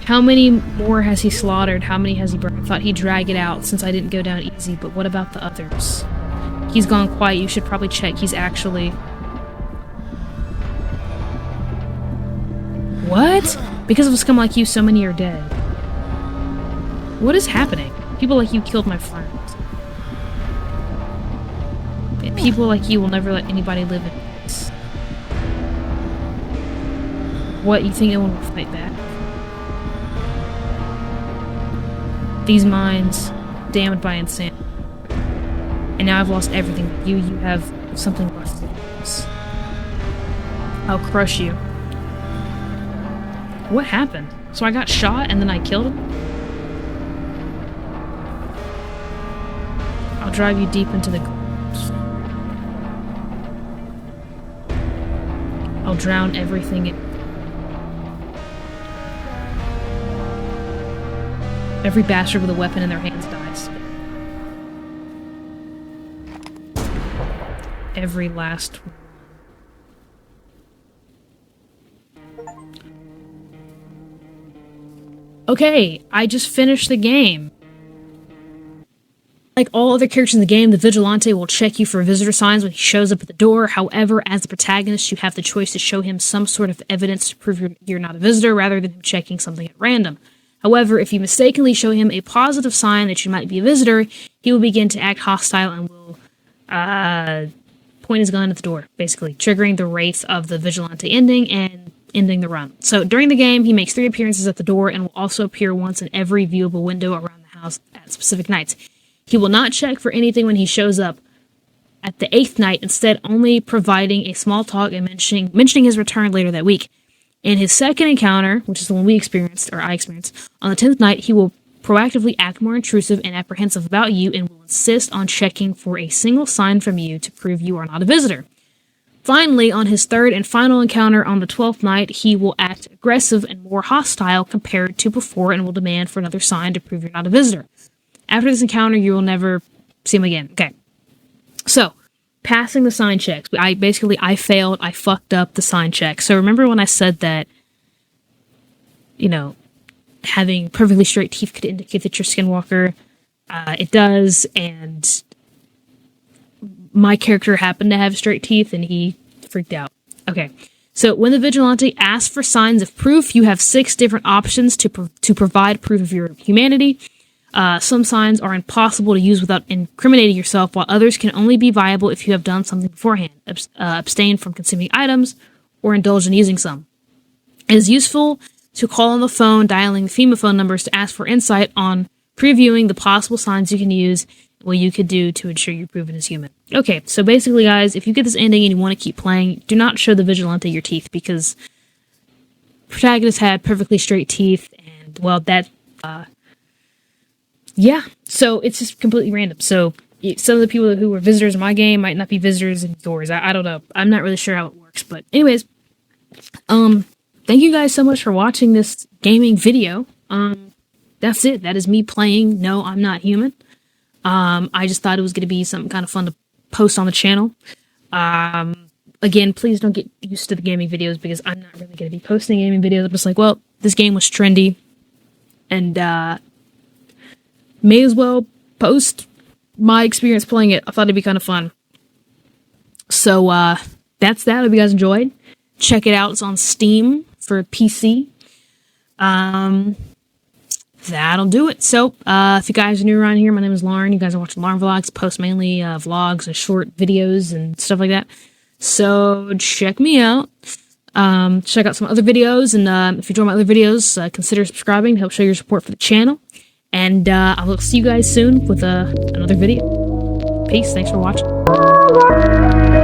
how many more has he slaughtered? How many has he burned? I thought he'd drag it out since I didn't go down easy, but what about the others? He's gone quiet. You should probably check. He's actually... What? Because of a scum like you, so many are dead. What is happening? People like you killed my friends. People like you will never let anybody live in peace. What, you think anyone will fight back? These minds, damned by insanity. And now I've lost everything. You have something left to lose. I'll crush you. What happened? So I got shot and then I killed him? I'll drive you deep into the ground. I'll drown everything in... Every bastard with a weapon in their hands dies. Every last one. Okay, I just finished the game. Like all other characters in the game, the Vigilante will check you for visitor signs when he shows up at the door. However, as the protagonist, you have the choice to show him some sort of evidence to prove you're not a visitor, rather than him checking something at random. However, if you mistakenly show him a positive sign that you might be a visitor, he will begin to act hostile and will point his gun at the door, basically, triggering the Wraith of the Vigilante ending and ending the run. So during the game, he makes 3 appearances at the door and will also appear once in every viewable window around the house at specific nights. He will not check for anything when he shows up at the 8th night, instead only providing a small talk and mentioning his return later that week. In his second encounter, which is the one I experienced, on the 10th night, he will proactively act more intrusive and apprehensive about you and will insist on checking for a single sign from you to prove you are not a visitor. Finally, on his third and final encounter on the 12th night, he will act aggressive and more hostile compared to before and will demand for another sign to prove you're not a visitor. After this encounter, you will never see him again. Okay. So, passing the sign checks. I failed. I fucked up the sign check. So remember when I said that, you know, having perfectly straight teeth could indicate that you're Skinwalker? It does, and my character happened to have straight teeth, and he freaked out. Okay, so when the Vigilante asks for signs of proof, you have 6 different options to provide proof of your humanity. Some signs are impossible to use without incriminating yourself, while others can only be viable if you have done something beforehand. Abstain from consuming items, or indulge in using some. It is useful to call on the phone, dialing the FEMA phone numbers to ask for insight on previewing the possible signs you can use, what you could do to ensure you're proven as human. Okay, so basically, guys, if you get this ending and you want to keep playing, do not show the Vigilante your teeth, because protagonist had perfectly straight teeth, and, well, that, yeah, so it's just completely random. So some of the people who were visitors in my game might not be visitors in yours. I don't know. I'm not really sure how it works, but anyways, thank you guys so much for watching this gaming video. That's it. That is me playing No, I'm Not Human. I just thought it was going to be something kind of fun to post on the channel. Again, please don't get used to the gaming videos, because I'm not really going to be posting gaming videos. I'm just like, well, this game was trendy, and may as well post my experience playing it. I thought it'd be kind of fun. So that's that. I hope you guys enjoyed. Check it out. It's on Steam for PC. That'll do it. So, if you guys are new around here, my name is Lauren. You guys are watching Lauren Vlogs. Post mainly vlogs and short videos and stuff like that. So, check me out. Check out some other videos. And if you enjoy my other videos, consider subscribing to help show your support for the channel. And I will see you guys soon with another video. Peace. Thanks for watching.